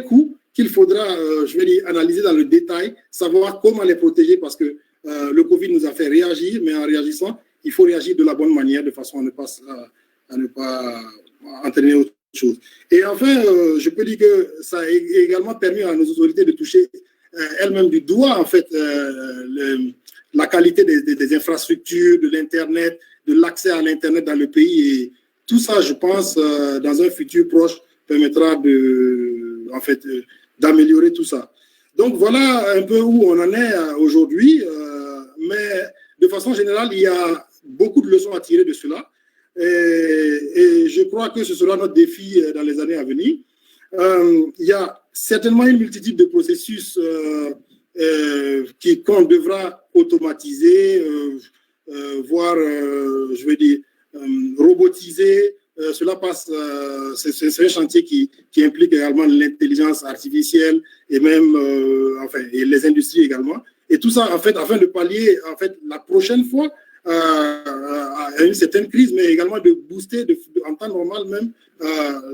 coup, qu'il faudra, je vais dire, analyser dans le détail, savoir comment les protéger parce que le Covid nous a fait réagir, mais en réagissant, il faut réagir de la bonne manière de façon à ne pas entraîner autre chose. Et enfin, je peux dire que ça a également permis à nos autorités de toucher elles-mêmes du doigt, en fait, la qualité des infrastructures, de l'Internet, de l'accès à l'Internet dans le pays. Et tout ça, je pense, dans un futur proche, permettra d'améliorer tout ça. Donc, voilà un peu où on en est aujourd'hui. Mais de façon générale, il y a beaucoup de leçons à tirer de cela. Et je crois que ce sera notre défi dans les années à venir. Il y a certainement une multitude de processus qu'on devra automatiser, voire, je veux dire, robotiser. Cela passe, c'est un chantier qui implique également l'intelligence artificielle et même, et les industries également. Et tout ça, en fait, afin de pallier, en fait, la prochaine fois à une certaine crise, mais également de booster, en temps normal même,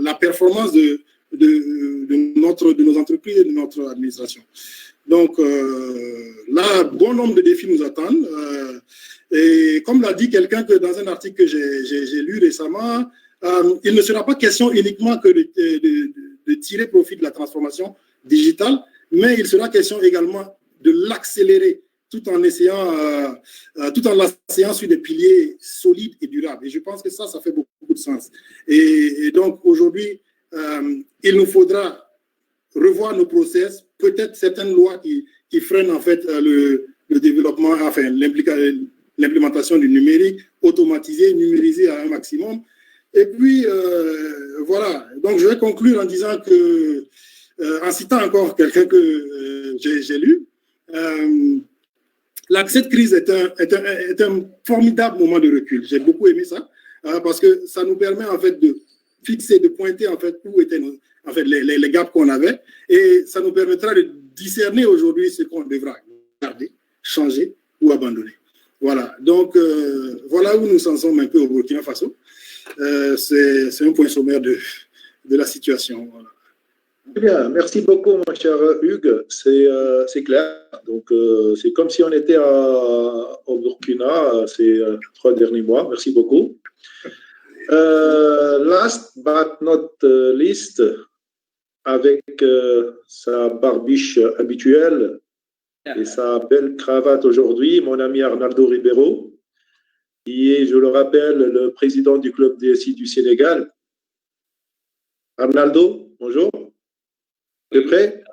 la performance de de nos entreprises et de notre administration. Donc là, bon nombre de défis nous attendent. Et comme l'a dit quelqu'un que dans un article que j'ai lu récemment, il ne sera pas question uniquement que de tirer profit de la transformation digitale, mais il sera question également de l'accélérer tout en l'asseyant sur des piliers solides et durables. Et je pense que ça fait beaucoup de sens. Et donc aujourd'hui, il nous faudra revoir nos process, peut-être certaines lois qui freinent en fait le développement, enfin l'implémentation du numérique, automatiser, numériser à un maximum. Et puis, voilà. Donc, je vais conclure en disant que, en citant encore quelqu'un que j'ai lu, cette crise est un formidable moment de recul. J'ai beaucoup aimé ça, parce que ça nous permet en fait de fixer, de pointer en fait où étaient les gaps qu'on avait, et ça nous permettra de discerner aujourd'hui ce qu'on devra garder, changer ou abandonner. Voilà. Donc, voilà où nous en sommes un peu au Burkina Faso. C'est un point sommaire de la situation. Voilà.
Très bien, merci beaucoup, mon cher Hugues. C'est clair. Donc, c'est comme si on était au Burkina ces 3 derniers mois. Merci beaucoup. Last but not least, avec sa barbiche habituelle et sa belle cravate aujourd'hui, mon ami Arnaldo Ribeiro, qui est, je le rappelle, le président du club DSI du Sénégal. Arnaldo, bonjour. Tu es prêt?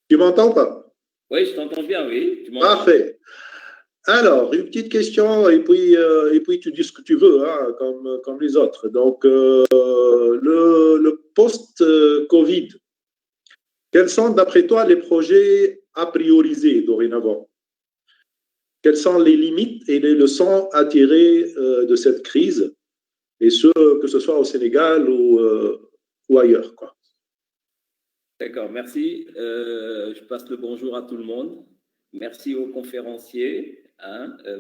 Tu m'entends pas?
Oui, je t'entends bien, oui.
Parfait. Alors, une petite question, et puis tu dis ce que tu veux, hein, comme les autres. Donc, le post-Covid, quels sont, d'après toi, les projets à prioriser dorénavant? Quelles sont les limites et les leçons à tirer de cette crise, et que ce soit au Sénégal ou ailleurs, quoi.
D'accord, merci. Je passe le bonjour à tout le monde. Merci aux conférenciers.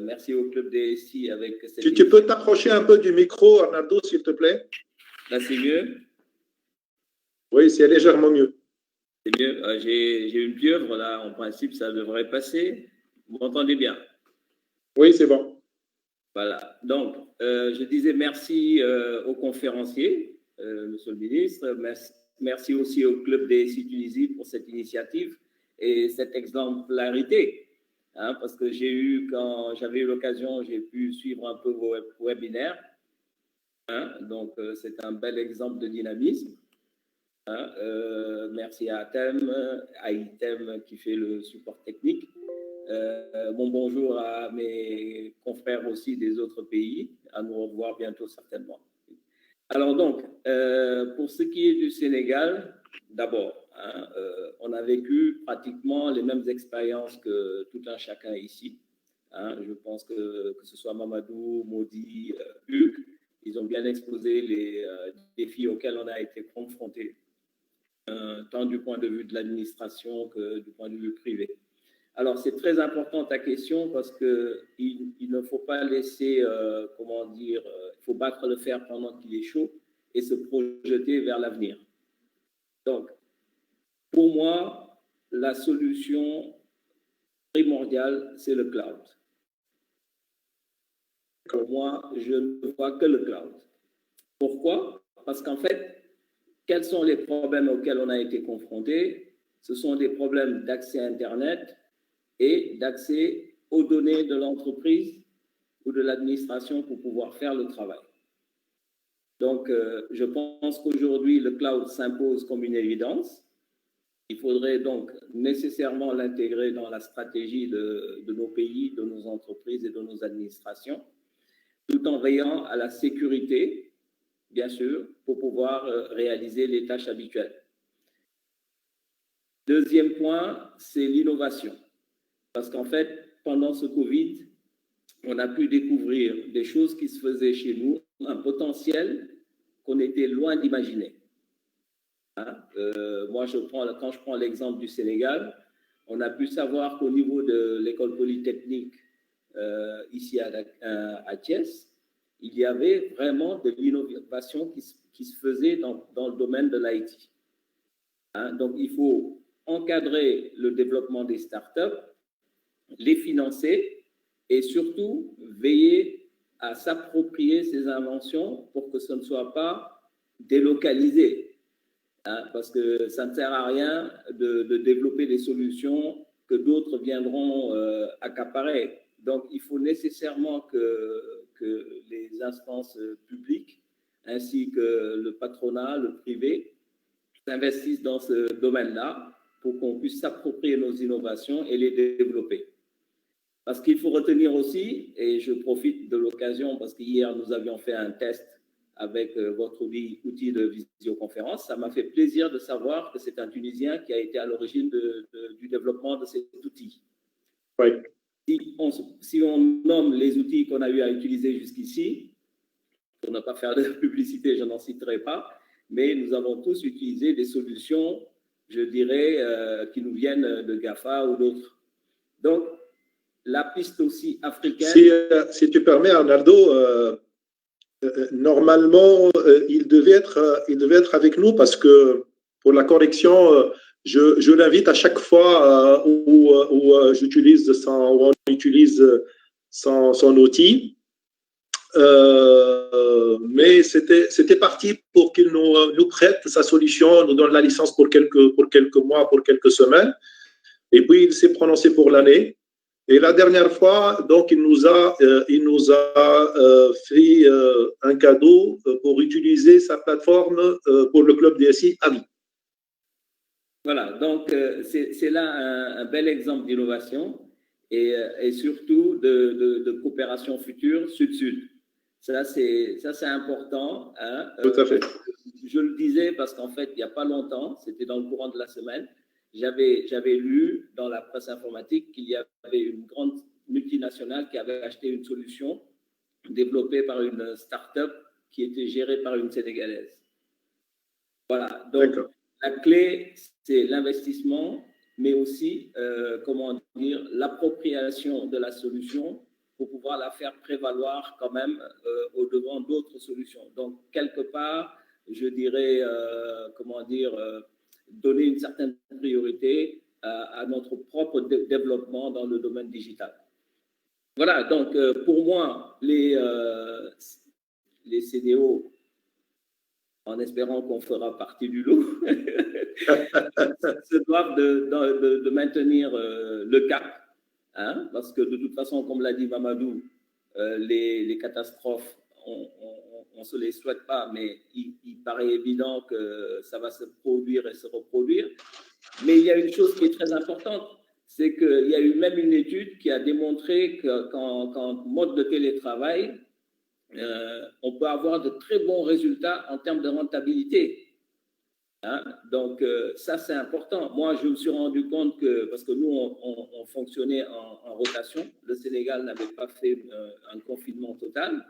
Merci au club DSI avec cette...
Tu peux t'approcher un peu du micro, Arnaldo, s'il te plaît?
Là, c'est mieux?
Oui, c'est légèrement mieux.
C'est mieux. J'ai une pieuvre, là. En principe, ça devrait passer. Vous m'entendez bien?
Oui, c'est bon.
Voilà. Donc, je disais merci aux conférenciers, monsieur le ministre. Merci aussi au club DSI Tunisie pour cette initiative et cette exemplarité. Parce que quand j'avais eu l'occasion, j'ai pu suivre un peu vos webinaires. Donc, c'est un bel exemple de dynamisme. Merci à ITEM qui fait le support technique. Bon bonjour à mes confrères aussi des autres pays. À nous revoir bientôt certainement. Alors donc, pour ce qui est du Sénégal, d'abord, on a vécu pratiquement les mêmes expériences que tout un chacun ici. Je pense que ce soit Mamadou, Maudit, Hugues, ils ont bien exposé les défis auxquels on a été confrontés, tant du point de vue de l'administration que du point de vue privé. Alors, c'est très important ta question parce qu'il ne faut pas laisser, il faut battre le fer pendant qu'il est chaud et se projeter vers l'avenir. Donc, pour moi, la solution primordiale, c'est le cloud. Pour moi, je ne vois que le cloud. Pourquoi? Parce qu'en fait, quels sont les problèmes auxquels on a été confrontés? Ce sont des problèmes d'accès à Internet et d'accès aux données de l'entreprise ou de l'administration pour pouvoir faire le travail. Donc, je pense qu'aujourd'hui, le cloud s'impose comme une évidence. Il faudrait donc nécessairement l'intégrer dans la stratégie de nos pays, de nos entreprises et de nos administrations, tout en veillant à la sécurité, bien sûr, pour pouvoir réaliser les tâches habituelles. Deuxième point, c'est l'innovation. Parce qu'en fait, pendant ce Covid, on a pu découvrir des choses qui se faisaient chez nous, un potentiel qu'on était loin d'imaginer. Moi, quand je prends l'exemple du Sénégal, on a pu savoir qu'au niveau de l'école polytechnique, ici à Thiès, il y avait vraiment de l'innovation qui se faisait dans le domaine de l'IT. Hein, donc, il faut encadrer le développement des startups, les financer et surtout veiller à s'approprier ces inventions pour que ce ne soit pas délocalisé. Hein, parce que ça ne sert à rien de développer des solutions que d'autres viendront accaparer. Donc, il faut nécessairement que les instances publiques ainsi que le patronat, le privé, s'investissent dans ce domaine-là pour qu'on puisse s'approprier nos innovations et les développer. Parce qu'il faut retenir aussi, et je profite de l'occasion parce qu'hier nous avions fait un test avec votre outil de visioconférence, ça m'a fait plaisir de savoir que c'est un Tunisien qui a été à l'origine du développement de cet outil.
Oui.
Si on nomme les outils qu'on a eu à utiliser jusqu'ici, pour ne pas faire de publicité, je n'en citerai pas, mais nous avons tous utilisé des solutions, je dirais, qui nous viennent de GAFA ou d'autres. Donc, la piste aussi africaine…
Si tu permets, Arnaldo, normalement, il devait être avec nous parce que pour la correction, je l'invite à chaque fois où on utilise son outil. Mais c'était parti pour qu'il nous prête sa solution, nous donne la licence pour quelques mois, pour quelques semaines. Et puis, il s'est prononcé pour l'année. Et la dernière fois, donc, il nous a fait un cadeau pour utiliser sa plateforme pour le club DSI à vie.
Voilà, donc c'est là un bel exemple d'innovation et surtout de coopération future sud-sud. Ça, c'est important. Hein.
Tout à fait.
Je le disais parce qu'en fait, il n'y a pas longtemps, c'était dans le courant de la semaine, j'avais lu dans la presse informatique qu'il y avait une grande multinationale qui avait acheté une solution développée par une start-up qui était gérée par une Sénégalaise. Voilà, donc la clé, c'est l'investissement, mais aussi, comment dire, l'appropriation de la solution pour pouvoir la faire prévaloir quand même au-devant d'autres solutions. Donc, quelque part, je dirais, comment dire, donner une certaine priorité à notre propre développement dans le domaine digital. Voilà, donc pour moi, les CDO, en espérant qu'on fera partie du lot, se doivent de maintenir le cap, hein, parce que de toute façon, comme l'a dit Mamadou, les catastrophes, on ne se les souhaite pas, mais il paraît évident que ça va se produire et se reproduire. Mais il y a une chose qui est très importante, c'est qu'il y a eu même une étude qui a démontré qu'en mode de télétravail, on peut avoir de très bons résultats en termes de rentabilité. Hein? Donc, ça, c'est important. Moi, je me suis rendu compte que, parce que nous, on fonctionnait en rotation, le Sénégal n'avait pas fait un confinement total.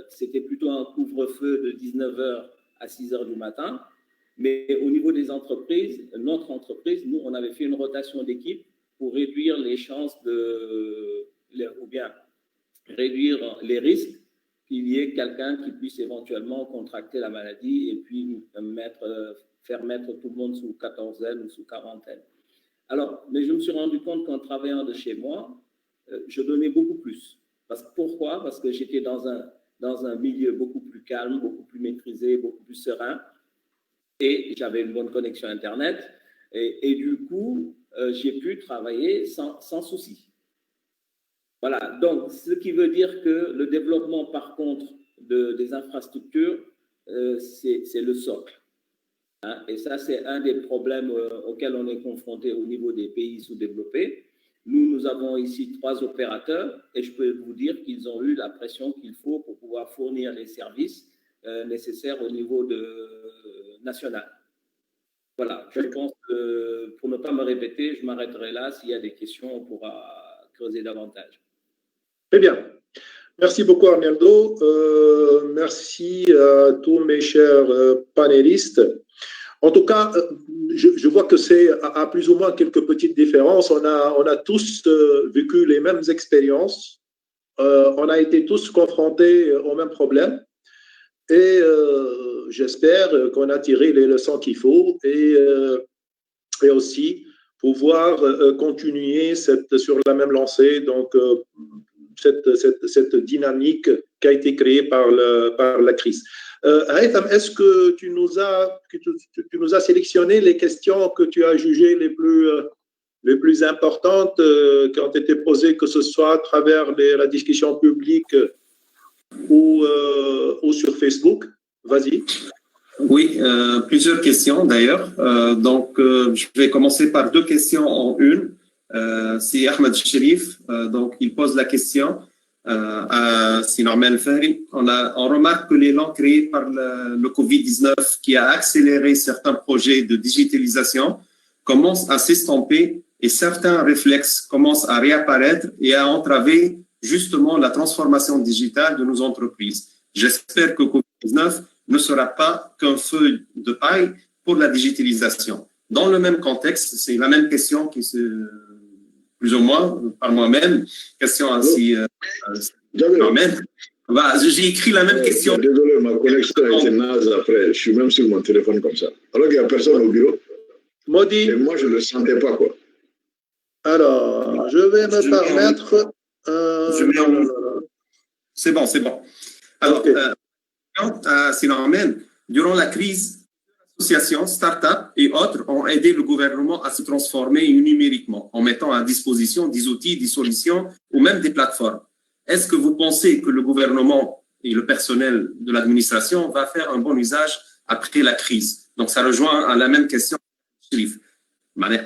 C'était plutôt un couvre-feu de 19h à 6h du matin. Mais au niveau des entreprises, notre entreprise, nous, on avait fait une rotation d'équipe pour réduire les chances ou bien réduire les risques qu'il y ait quelqu'un qui puisse éventuellement contracter la maladie et puis faire mettre tout le monde sous quatorzaine ou sous quarantaine. Alors, mais je me suis rendu compte qu'en travaillant de chez moi, je donnais beaucoup plus. Pourquoi ? Parce que j'étais dans un milieu beaucoup plus calme, beaucoup plus maîtrisé, beaucoup plus serein. Et j'avais une bonne connexion Internet. Et du coup, j'ai pu travailler sans souci. Voilà. Donc, ce qui veut dire que le développement, par contre, des infrastructures, c'est le socle. Hein? Et ça, c'est un des problèmes auxquels on est confronté au niveau des pays sous-développés. Nous avons ici 3 opérateurs et je peux vous dire qu'ils ont eu la pression qu'il faut pour pouvoir fournir les services nécessaires au niveau national. Voilà, je pense que pour ne pas me répéter, je m'arrêterai là. S'il y a des questions, on pourra creuser davantage.
Très bien. Merci beaucoup, Arnaldo. Merci à tous mes chers panélistes. En tout cas, je vois que c'est à plus ou moins quelques petites différences. On a tous vécu les mêmes expériences on a été tous confrontés au même problème. Et j'espère qu'on a tiré les leçons qu'il faut et aussi pouvoir continuer sur la même lancée, donc cette dynamique qui a été créée par la crise. Haytham, est-ce que tu nous as sélectionné les questions que tu as jugées les plus importantes qui ont été posées, que ce soit à travers la discussion publique ou sur Facebook? Vas-y.
Oui, plusieurs questions d'ailleurs. Je vais commencer par deux questions en une. C'est Ahmed Sherif, donc il pose la question à Sinorman Fari. On remarque que l'élan créé par le Covid-19 qui a accéléré certains projets de digitalisation commence à s'estomper et certains réflexes commencent à réapparaître et à entraver justement la transformation digitale de nos entreprises. J'espère que Covid-19 ne sera pas qu'un feu de paille pour la digitalisation. Dans le même contexte, c'est la même question qui se, plus ou moins par moi-même, question ainsi. J'ai écrit la même question.
Désolé, ma connexion a été naze après. Je suis même sur mon téléphone comme ça. Alors qu'il n'y a personne au bureau.
Maudit.
Et moi, je ne le sentais pas, quoi.
Alors, je vais me permettre.
C'est bon. Alors, Sinorman, durant la crise, associations, start-up et autres ont aidé le gouvernement à se transformer numériquement en mettant à disposition des outils, des solutions ou même des plateformes. Est-ce que vous pensez que le gouvernement et le personnel de l'administration va faire un bon usage après la crise? Donc, ça rejoint à la même question.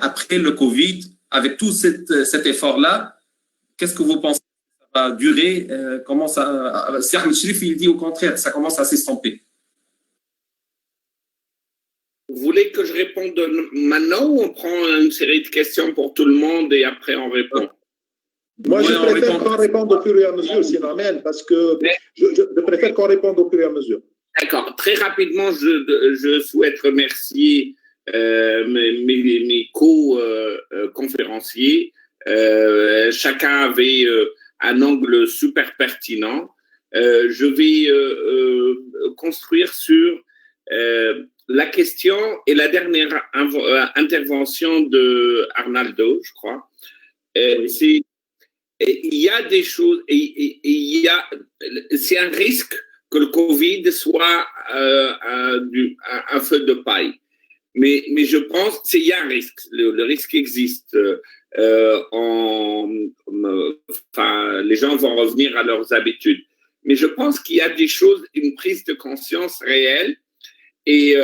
Après le Covid, avec tout cet effort-là, qu'est-ce que vous pensez que ça va durer? Comment ça? Ahmed Sherif, il dit au contraire, ça commence à s'estomper.
Vous voulez que je réponde maintenant ou on prend une série de questions pour tout le monde et après on répond?
Moi, je préfère qu'on réponde au fur et à mesure, Sinorman, parce que je préfère qu'on réponde au fur et à mesure.
D'accord. Très rapidement, je souhaite remercier mes co-conférenciers. Chacun avait un angle super pertinent. Je vais construire sur la question et la dernière intervention de Arnaldo, je crois. Il y a des choses, c'est un risque que le Covid soit un feu de paille. Mais je pense qu'il y a un risque. Le risque existe. Les gens vont revenir à leurs habitudes. Mais je pense qu'il y a des choses, une prise de conscience réelle. Et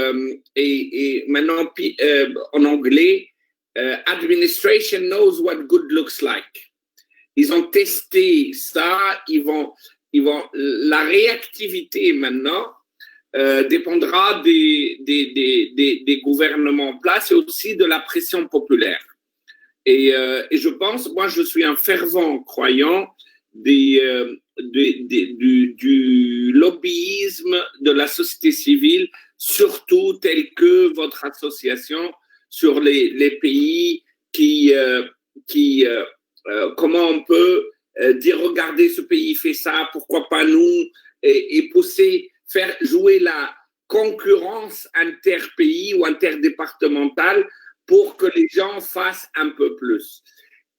maintenant, en anglais, administration knows what good looks like. Ils ont testé ça. La réactivité maintenant dépendra des gouvernements en place et aussi de la pression populaire. Et je pense, moi, je suis un fervent croyant du lobbyisme de la société civile, surtout tel que votre association sur les pays comment on peut dire, regardez, ce pays fait ça, pourquoi pas nous, et pousser, faire jouer la concurrence interpays ou interdépartementale pour que les gens fassent un peu plus.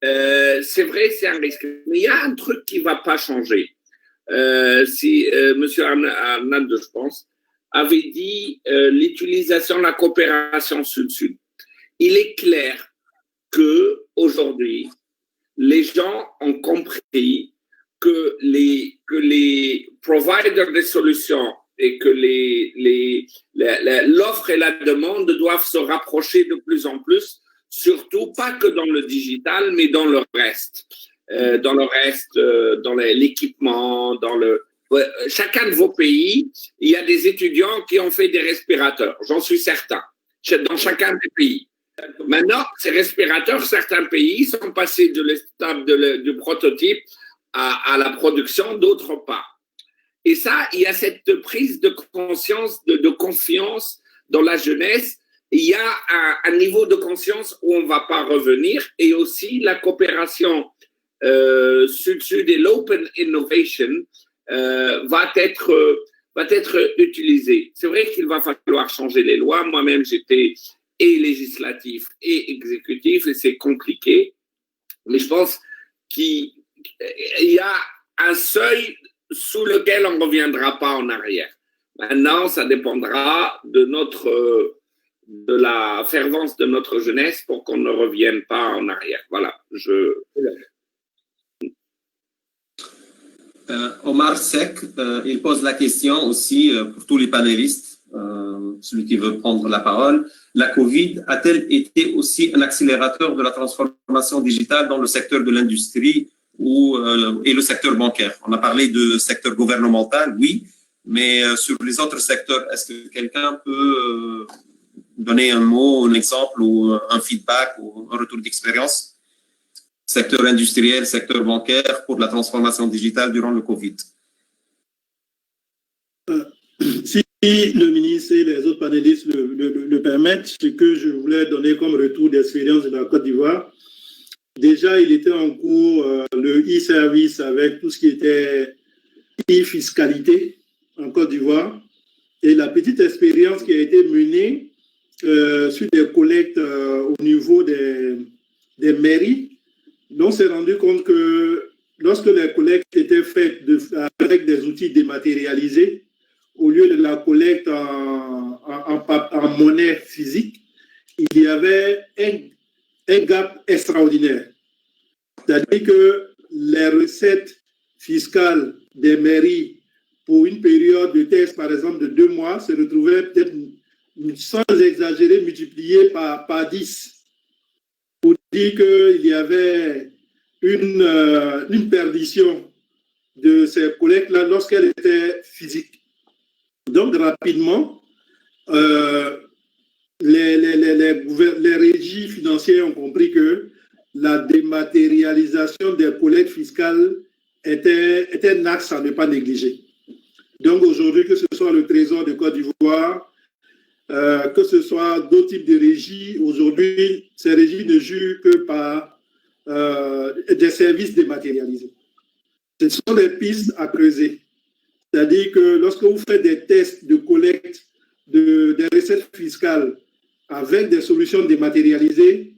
C'est vrai, c'est un risque. Mais il y a un truc qui ne va pas changer. Monsieur Arnaldo, je pense, avait dit l'utilisation de la coopération sud-sud. Il est clair qu'aujourd'hui, les gens ont compris que les providers de solutions et que l'offre et la demande doivent se rapprocher de plus en plus, surtout pas que dans le digital, mais dans le reste. Dans l'équipement, chacun de vos pays, il y a des étudiants qui ont fait des respirateurs, j'en suis certain, dans chacun des pays. Maintenant, ces respirateurs, certains pays sont passés de l'étape du prototype à la production, d'autres pas. Et ça, il y a cette prise de conscience, de confiance dans la jeunesse. Il y a un niveau de conscience où on ne va pas revenir, et aussi la coopération Sud-Sud et l'Open Innovation va être utilisé. C'est vrai qu'il va falloir changer les lois. Moi-même, j'étais et législatif et exécutif et c'est compliqué. Mais je pense qu'il y a un seuil sous lequel on ne reviendra pas en arrière. Maintenant, ça dépendra de la fervence de notre jeunesse pour qu'on ne revienne pas en arrière. Voilà.
Omar Sek, il pose la question aussi pour tous les panélistes, celui qui veut prendre la parole. La Covid a-t-elle été aussi un accélérateur de la transformation digitale dans le secteur de l'industrie et le secteur bancaire? On a parlé de secteur gouvernemental, oui, mais sur les autres secteurs, est-ce que quelqu'un peut donner un mot, un exemple ou un feedback ou un retour d'expérience? Secteur industriel, secteur bancaire pour la transformation digitale durant le Covid.
Si le ministre et les autres panélistes le permettent, ce que je voulais donner comme retour d'expérience de la Côte d'Ivoire, déjà il était en cours le e-service avec tout ce qui était e-fiscalité en Côte d'Ivoire et la petite expérience qui a été menée sur des collectes au niveau des mairies. On s'est rendu compte que lorsque les collectes étaient faites avec des outils dématérialisés, au lieu de la collecte en monnaie physique, il y avait un gap extraordinaire. C'est-à-dire que les recettes fiscales des mairies pour une période de test, par exemple, de 2 mois, se retrouvaient peut-être, sans exagérer, multipliées par 10. Pour dire qu'il y avait une perdition de ces collectes-là lorsqu'elles étaient physiques. Donc, rapidement, les régies financières ont compris que la dématérialisation des collectes fiscales était un axe à ne pas négliger. Donc, aujourd'hui, que ce soit le Trésor de Côte d'Ivoire, que ce soit d'autres types de régies, aujourd'hui, ces régies ne jurent que par des services dématérialisés. Ce sont des pistes à creuser. C'est-à-dire que lorsque vous faites des tests de collecte des recettes fiscales avec des solutions dématérialisées,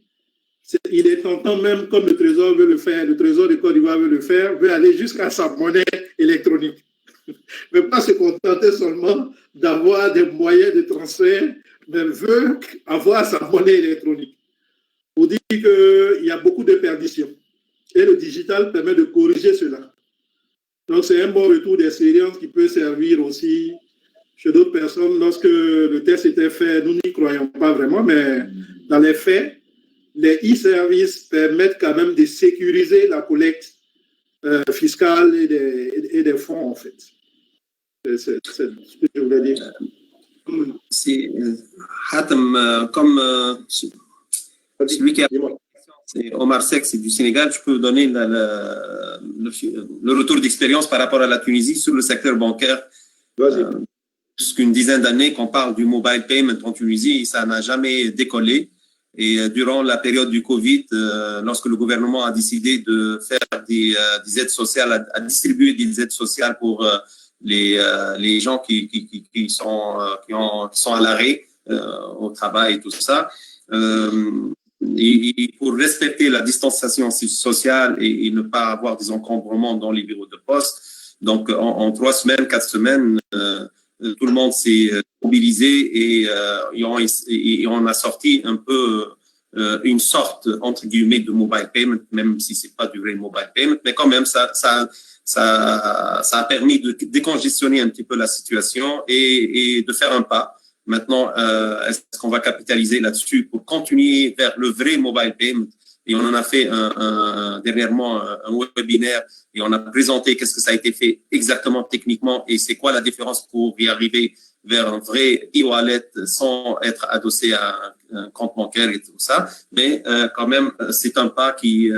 il est tentant même, comme le Trésor veut le faire, le Trésor de Côte d'Ivoire veut le faire, veut aller jusqu'à sa monnaie électronique. Ne pas se contenter seulement d'avoir des moyens de transfert, mais veut avoir sa monnaie électronique. Pour dire qu'il y a beaucoup de perditions. Et le digital permet de corriger cela. Donc, c'est un bon retour d'expérience qui peut servir aussi chez d'autres personnes. Lorsque le test était fait, nous n'y croyons pas vraiment, mais dans les faits, les e-services permettent quand même de sécuriser la collecte fiscale et des fonds, en fait. C'est ce que je voulais dire.
C'est Hatem, comme celui qui a... C'est Omar Sek, c'est du Sénégal. Je peux donner le retour d'expérience par rapport à la Tunisie sur le secteur bancaire. Plus qu'une dizaine d'années qu'on parle du mobile payment en Tunisie, ça n'a jamais décollé. Et durant la période du Covid, lorsque le gouvernement a décidé de faire des aides sociales, à distribuer des aides sociales pour les gens qui sont à l'arrêt au travail et tout ça, et pour respecter la distanciation sociale et ne pas avoir des encombrements dans les bureaux de poste. Donc, en 3 semaines, 4 semaines, tout le monde s'est mobilisé et on a sorti un peu une sorte, entre guillemets, de mobile payment, même si c'est pas du vrai mobile payment, mais quand même, ça a permis de décongestionner un petit peu la situation et de faire un pas. Maintenant, est-ce qu'on va capitaliser là-dessus pour continuer vers le vrai mobile payment? Et on en a fait dernièrement un webinaire et on a présenté qu'est-ce que ça a été fait exactement techniquement et c'est quoi la différence pour y arriver vers un vrai e-wallet sans être adossé à un compte bancaire et tout ça. Mais quand même, c'est un pas qui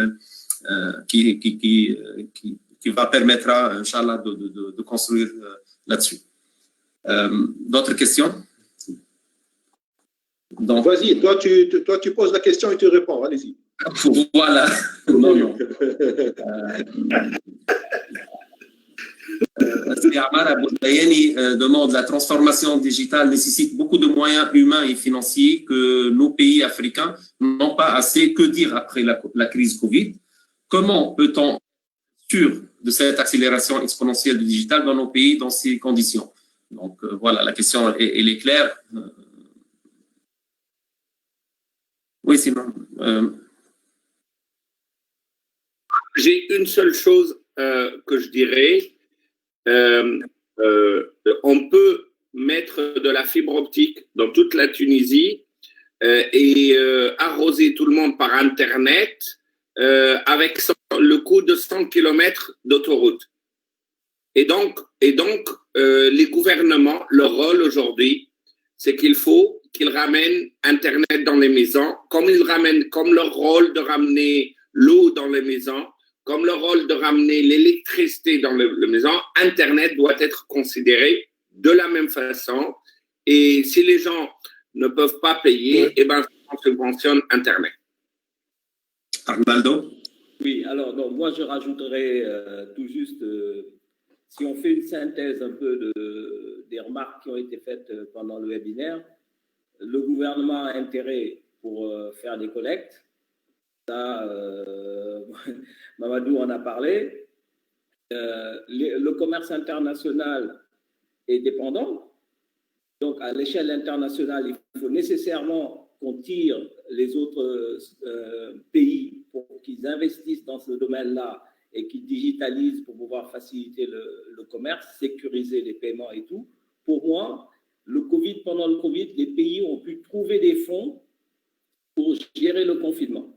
va permettre, Inch'Allah, de construire là-dessus. D'autres questions? Donc,
vas-y, toi, tu poses la question et tu réponds. Allez-y.
Voilà. Non. Amar Abou-Dayani demande la transformation digitale nécessite beaucoup de moyens humains et financiers que nos pays africains n'ont pas assez. Que dire après la crise Covid? Comment peut-on être sûr de cette accélération exponentielle du digital dans nos pays dans ces conditions? Donc voilà, la question elle est claire. Oui, Simon.
J'ai une seule chose que je dirais. On peut mettre de la fibre optique dans toute la Tunisie et arroser tout le monde par Internet avec le coût de 100 km d'autoroute. Et donc les gouvernements, leur rôle aujourd'hui, c'est qu'il faut qu'ils ramènent Internet dans les maisons, comme leur rôle de ramener l'eau dans les maisons, comme le rôle de ramener l'électricité dans les maisons. Internet doit être considéré de la même façon. Et si les gens ne peuvent pas payer, eh ben, on subventionne Internet.
Arnaldo?
Oui, alors donc, moi je rajouterais tout juste, si on fait une synthèse un peu des remarques qui ont été faites pendant le webinaire, le gouvernement a intérêt pour faire des collectes. Ça, Mamadou en a parlé. Le commerce international est dépendant. Donc, à l'échelle internationale, il faut nécessairement qu'on tire les autres pays pour qu'ils investissent dans ce domaine-là et qu'ils digitalisent pour pouvoir faciliter le commerce, sécuriser les paiements et tout. Pour moi, pendant le Covid, les pays ont pu trouver des fonds pour gérer le confinement.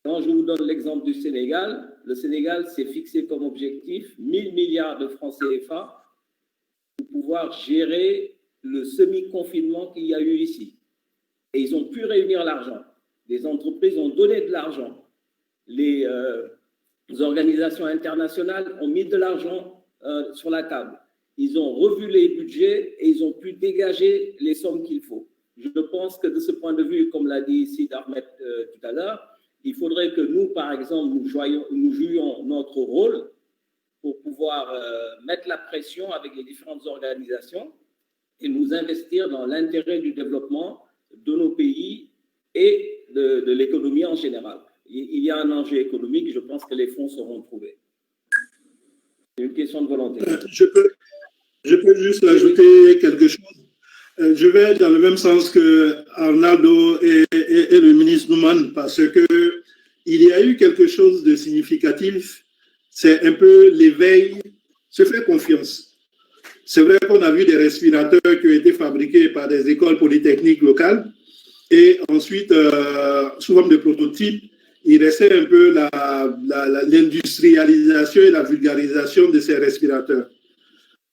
Quand je vous donne l'exemple du Sénégal, le Sénégal s'est fixé comme objectif 1000 milliards de francs CFA pour pouvoir gérer le semi-confinement qu'il y a eu ici. Et ils ont pu réunir l'argent. Les entreprises ont donné de l'argent. Les organisations internationales ont mis de l'argent sur la table. Ils ont revu les budgets et ils ont pu dégager les sommes qu'il faut. Je pense que de ce point de vue, comme l'a dit Sid Ahmed tout à l'heure, il faudrait que nous, par exemple, nous jouions notre rôle pour pouvoir mettre la pression avec les différentes organisations et nous investir dans l'intérêt du développement de nos pays et de l'économie en général. Il y a un enjeu économique, je pense que les fonds seront trouvés. C'est une question de volonté.
Je peux juste ajouter quelque chose. Je vais dans le même sens que Arnaldo et le ministre Nouman, parce que il y a eu quelque chose de significatif. C'est un peu l'éveil, se faire confiance. C'est vrai qu'on a vu des respirateurs qui ont été fabriqués par des écoles polytechniques locales et ensuite, sous forme de prototypes, il restait un peu l'industrialisation et la vulgarisation de ces respirateurs.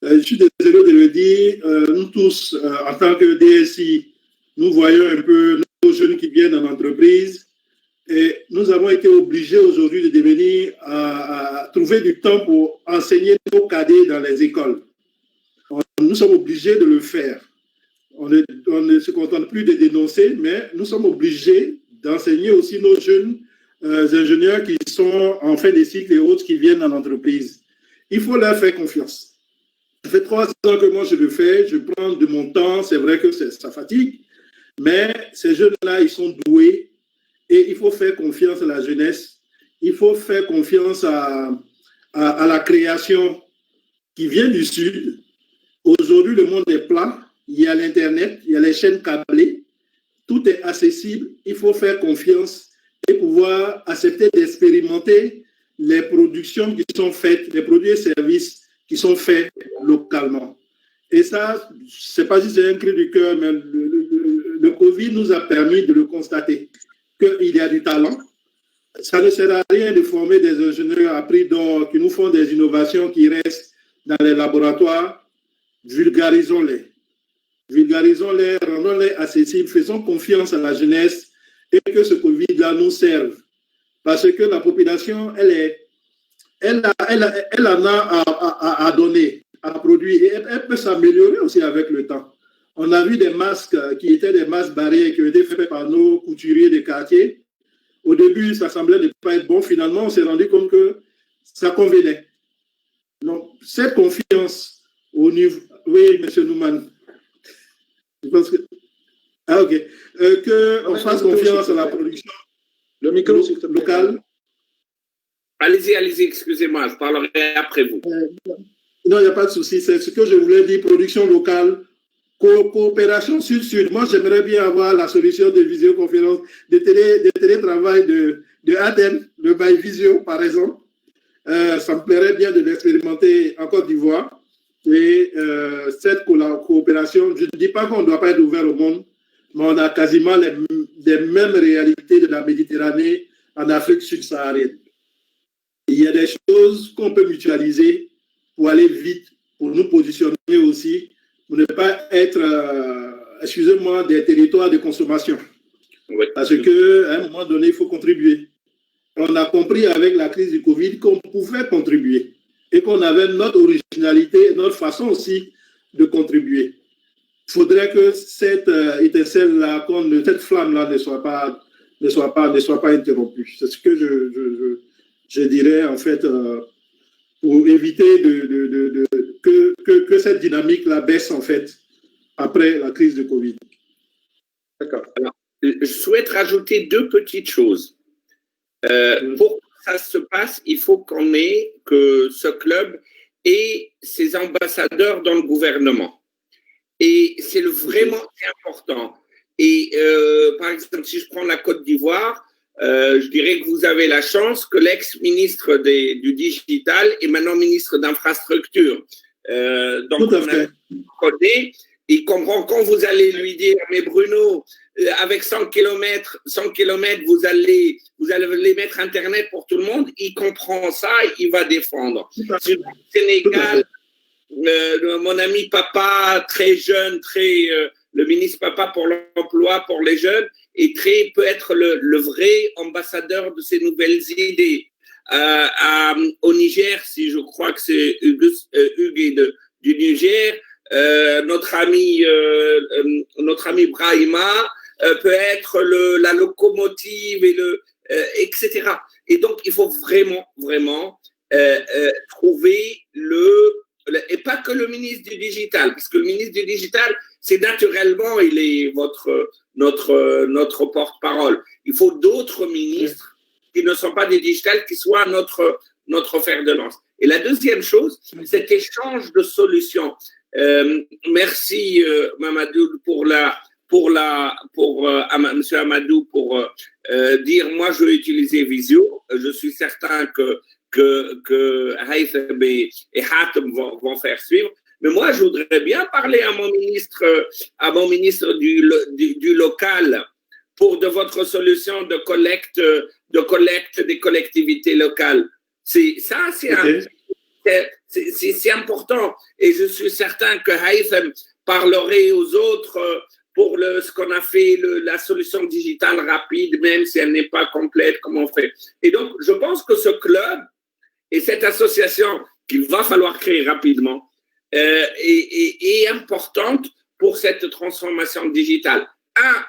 Je suis désolé de le dire, nous tous, en tant que DSI, nous voyons un peu nos jeunes qui viennent en entreprise et nous avons été obligés aujourd'hui de devenir à trouver du temps pour enseigner nos cadets dans les écoles. Nous sommes obligés de le faire. On ne se contente plus de dénoncer, mais nous sommes obligés d'enseigner aussi nos jeunes ingénieurs qui sont en fin de cycle et autres qui viennent en entreprise. Il faut leur faire confiance. Ça fait 3 ans que moi je le fais, je prends de mon temps, c'est vrai que ça fatigue, mais ces jeunes-là, ils sont doués et il faut faire confiance à la jeunesse, il faut faire confiance à la création qui vient du Sud. Aujourd'hui, le monde est plat, il y a l'Internet, il y a les chaînes câblées, tout est accessible, il faut faire confiance et pouvoir accepter d'expérimenter les productions qui sont faites, les produits et services qui sont faits localement. Et ça, je ne sais pas si c'est un cri du cœur, mais le Covid nous a permis de le constater, qu'il y a du talent. Ça ne sert à rien de former des ingénieurs à prix d'or qui nous font des innovations qui restent dans les laboratoires. Vulgarisons-les. Vulgarisons-les, rendons-les accessibles, faisons confiance à la jeunesse et que ce Covid-là nous serve. Parce que la population, elle en a à donner, à produire, et elle peut s'améliorer aussi avec le temps. On a vu des masques qui étaient des masques barrières qui ont été faits par nos couturiers des quartiers. Au début, ça semblait ne pas être bon. Finalement, on s'est rendu compte que ça convenait. Donc, cette confiance au niveau... Oui, M. Nouman. Je pense que... Ah, OK. Qu'on fasse confiance à la production locale.
Allez-y, excusez-moi, je parlerai après vous.
Non, il n'y a pas de souci. C'est ce que je voulais dire, production locale, coopération sud-sud. Moi, j'aimerais bien avoir la solution de visioconférence, de télétravail de Aden, le by Visio, par exemple. Ça me plairait bien de l'expérimenter en Côte d'Ivoire. Et cette coopération, je ne dis pas qu'on ne doit pas être ouvert au monde, mais on a quasiment les mêmes réalités de la Méditerranée en Afrique subsaharienne. Il y a des choses qu'on peut mutualiser pour aller vite, pour nous positionner aussi, pour ne pas être, excusez-moi, des territoires de consommation. Oui. Parce qu'à un moment donné, il faut contribuer. On a compris avec la crise du Covid qu'on pouvait contribuer et qu'on avait notre originalité, notre façon aussi de contribuer. Il faudrait que cette étincelle-là, cette flamme-là ne soit pas interrompue. C'est ce que je dirais, en fait, pour éviter que cette dynamique-là baisse, en fait, après la crise de Covid.
D'accord. Alors, je souhaite rajouter deux petites choses. Pour que ça se passe, il faut que ce club ait ses ambassadeurs dans le gouvernement. Et c'est vraiment important. Et par exemple, si je prends la Côte d'Ivoire, je dirais que vous avez la chance que l'ex-ministre du digital est maintenant ministre d'infrastructure. Donc,
tout à fait.
Il comprend quand vous allez lui dire, mais Bruno, avec 100 km, vous allez mettre Internet pour tout le monde, il comprend ça, il va défendre. Sur le Sénégal, mon ami Papa, très jeune, le ministre Papa pour l'emploi, pour les jeunes, peut être le vrai ambassadeur de ces nouvelles idées. Au Niger, si je crois que c'est Hugues du Niger, notre ami Brahima peut être la locomotive etc. Et donc, il faut vraiment trouver et pas que le ministre du digital, parce que le ministre du digital, c'est naturellement, il est notre porte-parole. Il faut d'autres ministres qui ne sont pas des digitales, qui soient notre fer de lance. Et la deuxième chose, cet échange de solutions. Merci Mamadou Monsieur Amadou pour dire moi je vais utiliser Visio. Je suis certain que Haytham et Hatem vont faire suivre. Mais moi je voudrais bien parler à mon ministre du local de votre solution de collecte des collectivités locales. C'est important et je suis certain que Haytham parlerait aux autres pour ce qu'on a fait, la solution digitale rapide, même si elle n'est pas complète, comme on fait. Et donc, je pense que ce club et cette association qu'il va falloir créer rapidement est importante pour cette transformation digitale. Un,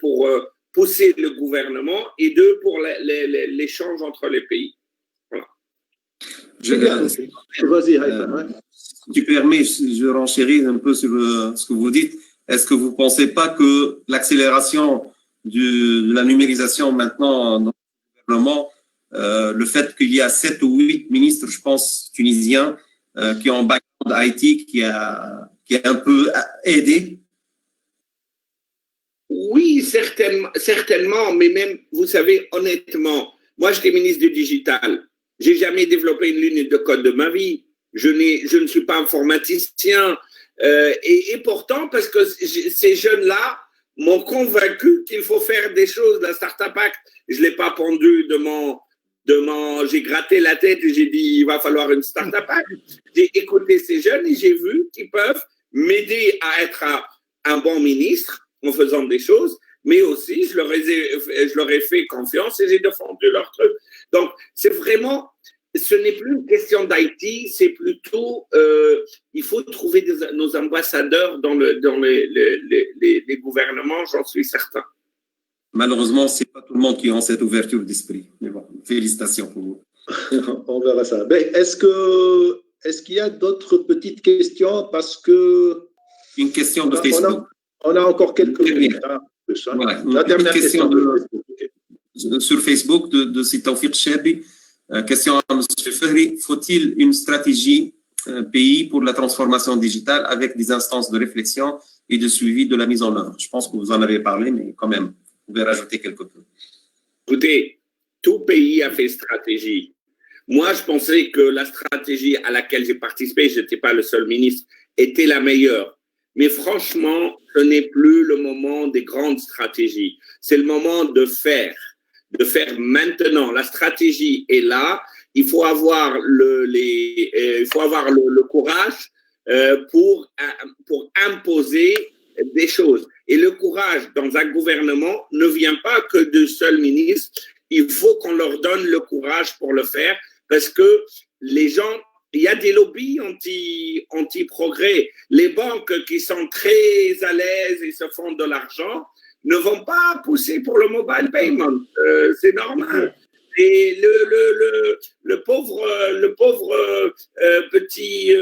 pour pousser le gouvernement et deux, pour l'échange entre les pays.
Vas-y,
si tu permets, je renchéris un peu sur ce que vous dites. Est-ce que vous ne pensez pas que l'accélération de la numérisation maintenant dans le gouvernement, le fait qu'il y a 7 ou 8 ministres, je pense, tunisiens, qui ont un background IT qui a un peu aidé?
Oui, certainement, mais même, vous savez, honnêtement, moi, j'étais ministre du digital. J'ai jamais développé une ligne de code de ma vie. Je ne suis pas informaticien. Et pourtant, parce que ces jeunes-là m'ont convaincu qu'il faut faire des choses. La Startup Act, je ne l'ai pas pendu j'ai gratté la tête et j'ai dit, il va falloir une Startup Act. J'ai écouté ces jeunes et j'ai vu qu'ils peuvent m'aider à être un bon ministre en faisant des choses, mais aussi, je leur ai fait confiance et j'ai défendu leur truc. Donc, c'est vraiment ce n'est plus une question d'Haïti, c'est plutôt, il faut trouver nos ambassadeurs dans les gouvernements, j'en suis certain.
Malheureusement, ce n'est pas tout le monde qui a cette ouverture d'esprit. Mais bon, félicitations pour vous.
On verra ça. Ben, est-ce qu'il y a d'autres petites questions? Parce que...
Une question de Facebook.
On a encore quelques minutes.
Voilà.
La dernière question
sur Facebook de Sitawfiq Chabi. Question à M. Fahri. Faut-il une stratégie pays pour la transformation digitale avec des instances de réflexion et de suivi de la mise en œuvre? Je pense que vous en avez parlé, mais quand même, vous pouvez rajouter quelque peu.
Écoutez, tout pays a fait stratégie. Moi, je pensais que la stratégie à laquelle j'ai participé, je n'étais pas le seul ministre, était la meilleure. Mais franchement, ce n'est plus le moment des grandes stratégies. C'est le moment de faire maintenant. La stratégie est là. Il faut avoir le courage pour imposer des choses. Et le courage dans un gouvernement ne vient pas que de seuls ministres. Il faut qu'on leur donne le courage pour le faire parce que les gens, il y a des lobbies anti-progrès. Les banques qui sont très à l'aise et se font de l'argent ne vont pas pousser pour le mobile payment. C'est normal. Et le pauvre petit,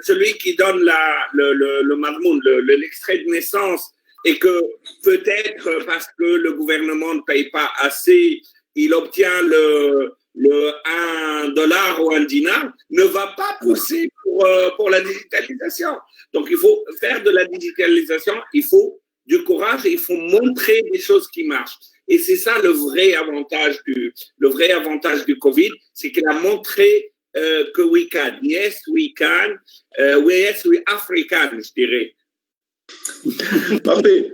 celui qui donne le marmoun, l'extrait de naissance, et que peut-être parce que le gouvernement ne paye pas assez, il obtient le $1 ou un dinar, ne va pas pousser pour la digitalisation. Donc, il faut faire de la digitalisation, il faut du courage et il faut montrer des choses qui marchent. Et c'est ça le vrai avantage du Covid, c'est qu'il a montré que we can. Yes, we can. Yes, we African, je dirais.
Parfait.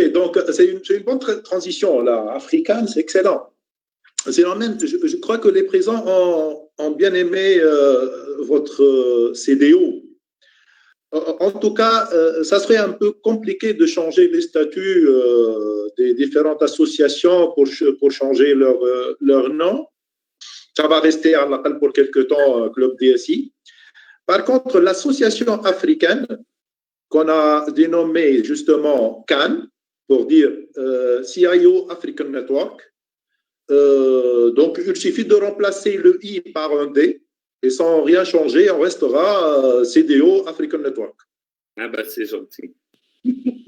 Donc, c'est une bonne transition, là. Africaine, c'est excellent. C'est même, je crois que les présents ont bien aimé votre CDO. En tout cas, ça serait un peu compliqué de changer les statuts des différentes associations pour changer leur nom. Ça va rester à l'appel pour quelque temps Club DSI. Par contre, l'association africaine, qu'on a dénommée justement CAN, pour dire CIO African Network, donc il suffit de remplacer le I par un D, et sans rien changer, on restera CDO African Network.
Ah ben c'est gentil.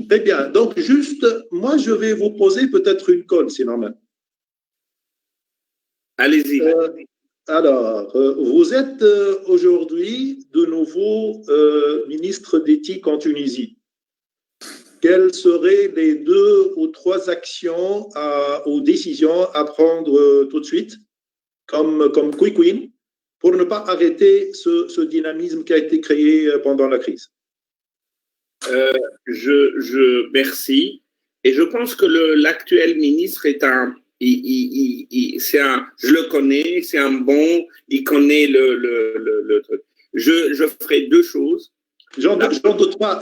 Très bien. Donc juste, moi je vais vous poser peut-être une colle, c'est normal.
Allez-y.
Alors, vous êtes aujourd'hui de nouveau ministre d'éthique en Tunisie. Quelles seraient les 2 ou 3 actions ou décisions à prendre tout de suite, comme quick win, pour ne pas arrêter ce dynamisme qui a été créé pendant la crise?
Merci. Et je pense que l'actuel ministre est je le connais, c'est un bon, il connaît le truc. Je ferai 2 choses.
J'en doute pas,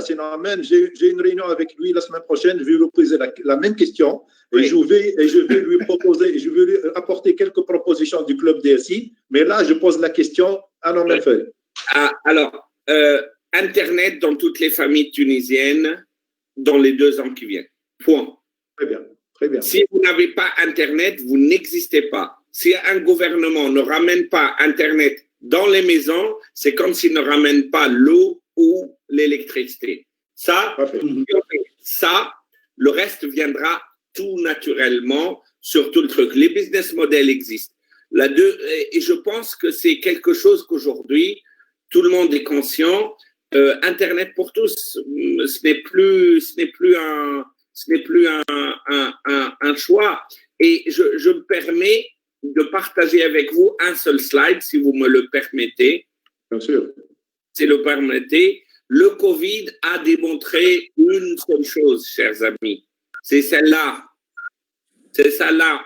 c'est normal. J'ai une réunion avec lui la semaine prochaine, je vais lui poser la même question et je vais lui proposer, et je vais lui apporter quelques propositions du club DSI, mais là, je pose la question à Norman Feuille.
Alors, Internet dans toutes les familles tunisiennes dans les 2 ans qui viennent. Point.
Très bien.
Si vous n'avez pas Internet, vous n'existez pas. Si un gouvernement ne ramène pas Internet dans les maisons, c'est comme s'il ne ramène pas l'eau ou l'électricité. Ça, le reste viendra tout naturellement sur tout le truc. Les business models existent. Et je pense que c'est quelque chose qu'aujourd'hui, tout le monde est conscient. Internet pour tous, ce n'est plus un choix. Et je me permets de partager avec vous un seul slide, si vous me le permettez.
Bien sûr.
Si le permettez, le Covid a démontré une seule chose, chers amis. C'est celle-là.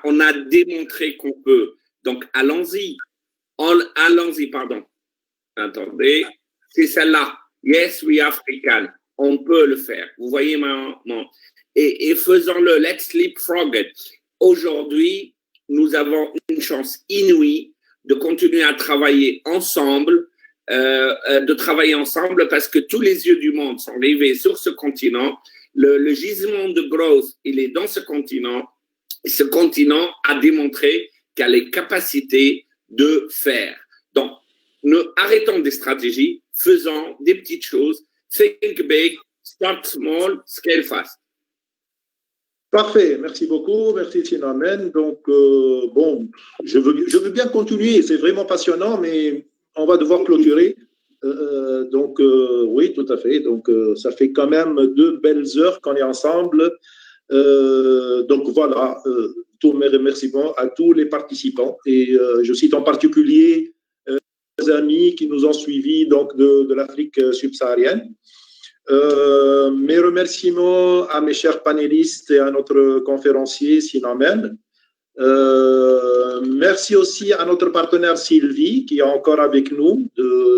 On a démontré qu'on peut. Donc, allons-y. Pardon. Attendez. C'est celle-là. Yes, we African. On peut le faire. Vous voyez et faisons-le. Let's leapfrog it. Aujourd'hui, nous avons une chance inouïe de continuer à travailler ensemble, parce que tous les yeux du monde sont rivés sur ce continent. Le gisement de growth, il est dans ce continent. Ce continent a démontré qu'il a les capacités de faire. Donc, nous arrêtons des stratégies, faisons des petites choses. Think big, start small, scale fast.
Parfait, merci beaucoup, merci Sinamen. Donc, bon, je veux bien continuer, c'est vraiment passionnant, mais on va devoir clôturer. Oui, tout à fait. Donc, ça fait quand même 2 belles heures qu'on est ensemble. Donc, voilà, tous mes remerciements à tous les participants. Et je cite en particulier les amis qui nous ont suivis donc, de l'Afrique subsaharienne. Mes remerciements à mes chers panélistes et à notre conférencier Sinamen. Merci aussi à notre partenaire Sylvie qui est encore avec nous,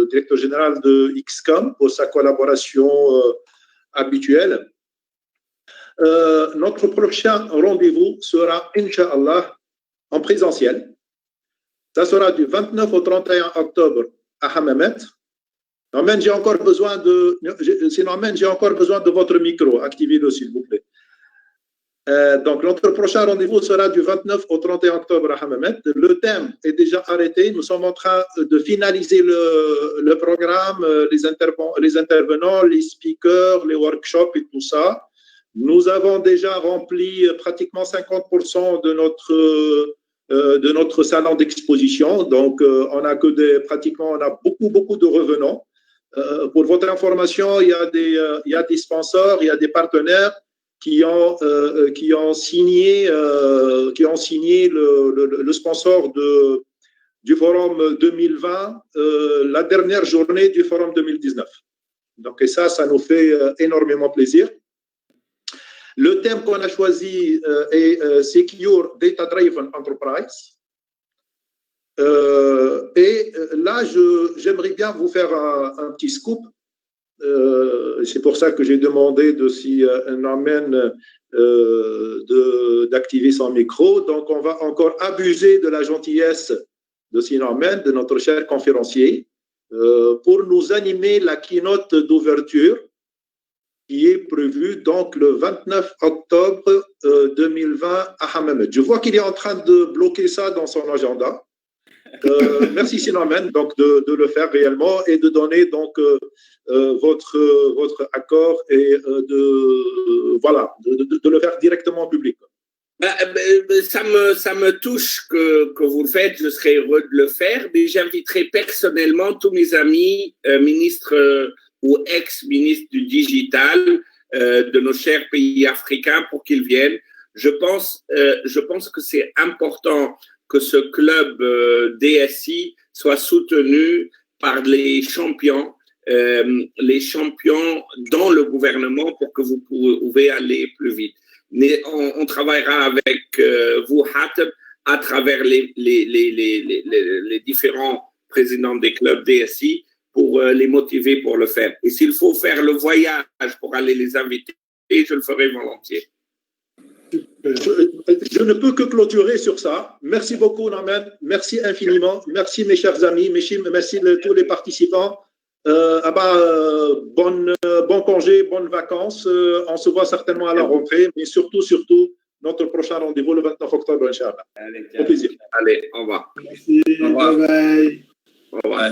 directeur général de XCOM, pour sa collaboration habituelle. Notre prochain rendez-vous sera, Inch'Allah, en présentiel. Ça sera du 29 au 31 octobre à Hammamet. Norman, j'ai encore besoin de votre micro. Activez-le, s'il vous plaît. Donc, notre prochain rendez-vous sera du 29 au 31 octobre à Hammamet. Le thème est déjà arrêté. Nous sommes en train de finaliser le programme, les intervenants, les speakers, les workshops et tout ça. Nous avons déjà rempli pratiquement 50% de notre salon d'exposition. Donc, on a beaucoup de revenants. Pour votre information, il y a des sponsors, il y a des partenaires qui ont signé le sponsor du Forum 2020, la dernière journée du Forum 2019. Donc, et ça nous fait énormément plaisir. Le thème qu'on a choisi est Secure Data Driven Enterprise. Et là, j'aimerais bien vous faire un petit scoop. C'est pour ça que j'ai demandé de si Norman d'activer son micro. Donc, on va encore abuser de la gentillesse de Norman, de notre cher conférencier, pour nous animer la keynote d'ouverture qui est prévue donc le 29 octobre 2020 à Hammamet. Je vois qu'il est en train de bloquer ça dans son agenda. Merci Sinamen donc de le faire réellement et de donner donc votre accord et de le faire directement en public.
Ça me touche que vous le faites, je serais heureux de le faire, mais j'inviterai personnellement tous mes amis ministres ou ex-ministres du digital de nos chers pays africains pour qu'ils viennent. Je pense que c'est important que ce club DSI soit soutenu par les champions dans le gouvernement pour que vous pouvez aller plus vite. Mais on travaillera avec vous, Hatem, à travers les différents présidents des clubs DSI pour les motiver pour le faire. Et s'il faut faire le voyage pour aller les inviter, je le ferai volontiers.
Je ne peux que clôturer sur ça. Merci beaucoup, Norman. Merci infiniment. Merci, mes chers amis. Merci tous les participants. Bon congé, bonnes vacances. On se voit certainement à la rentrée, mais surtout, notre prochain rendez-vous le 29 octobre, Inch'Allah. Au plaisir.
Allez, au revoir.
Merci. Au revoir. Bye bye.
Au revoir.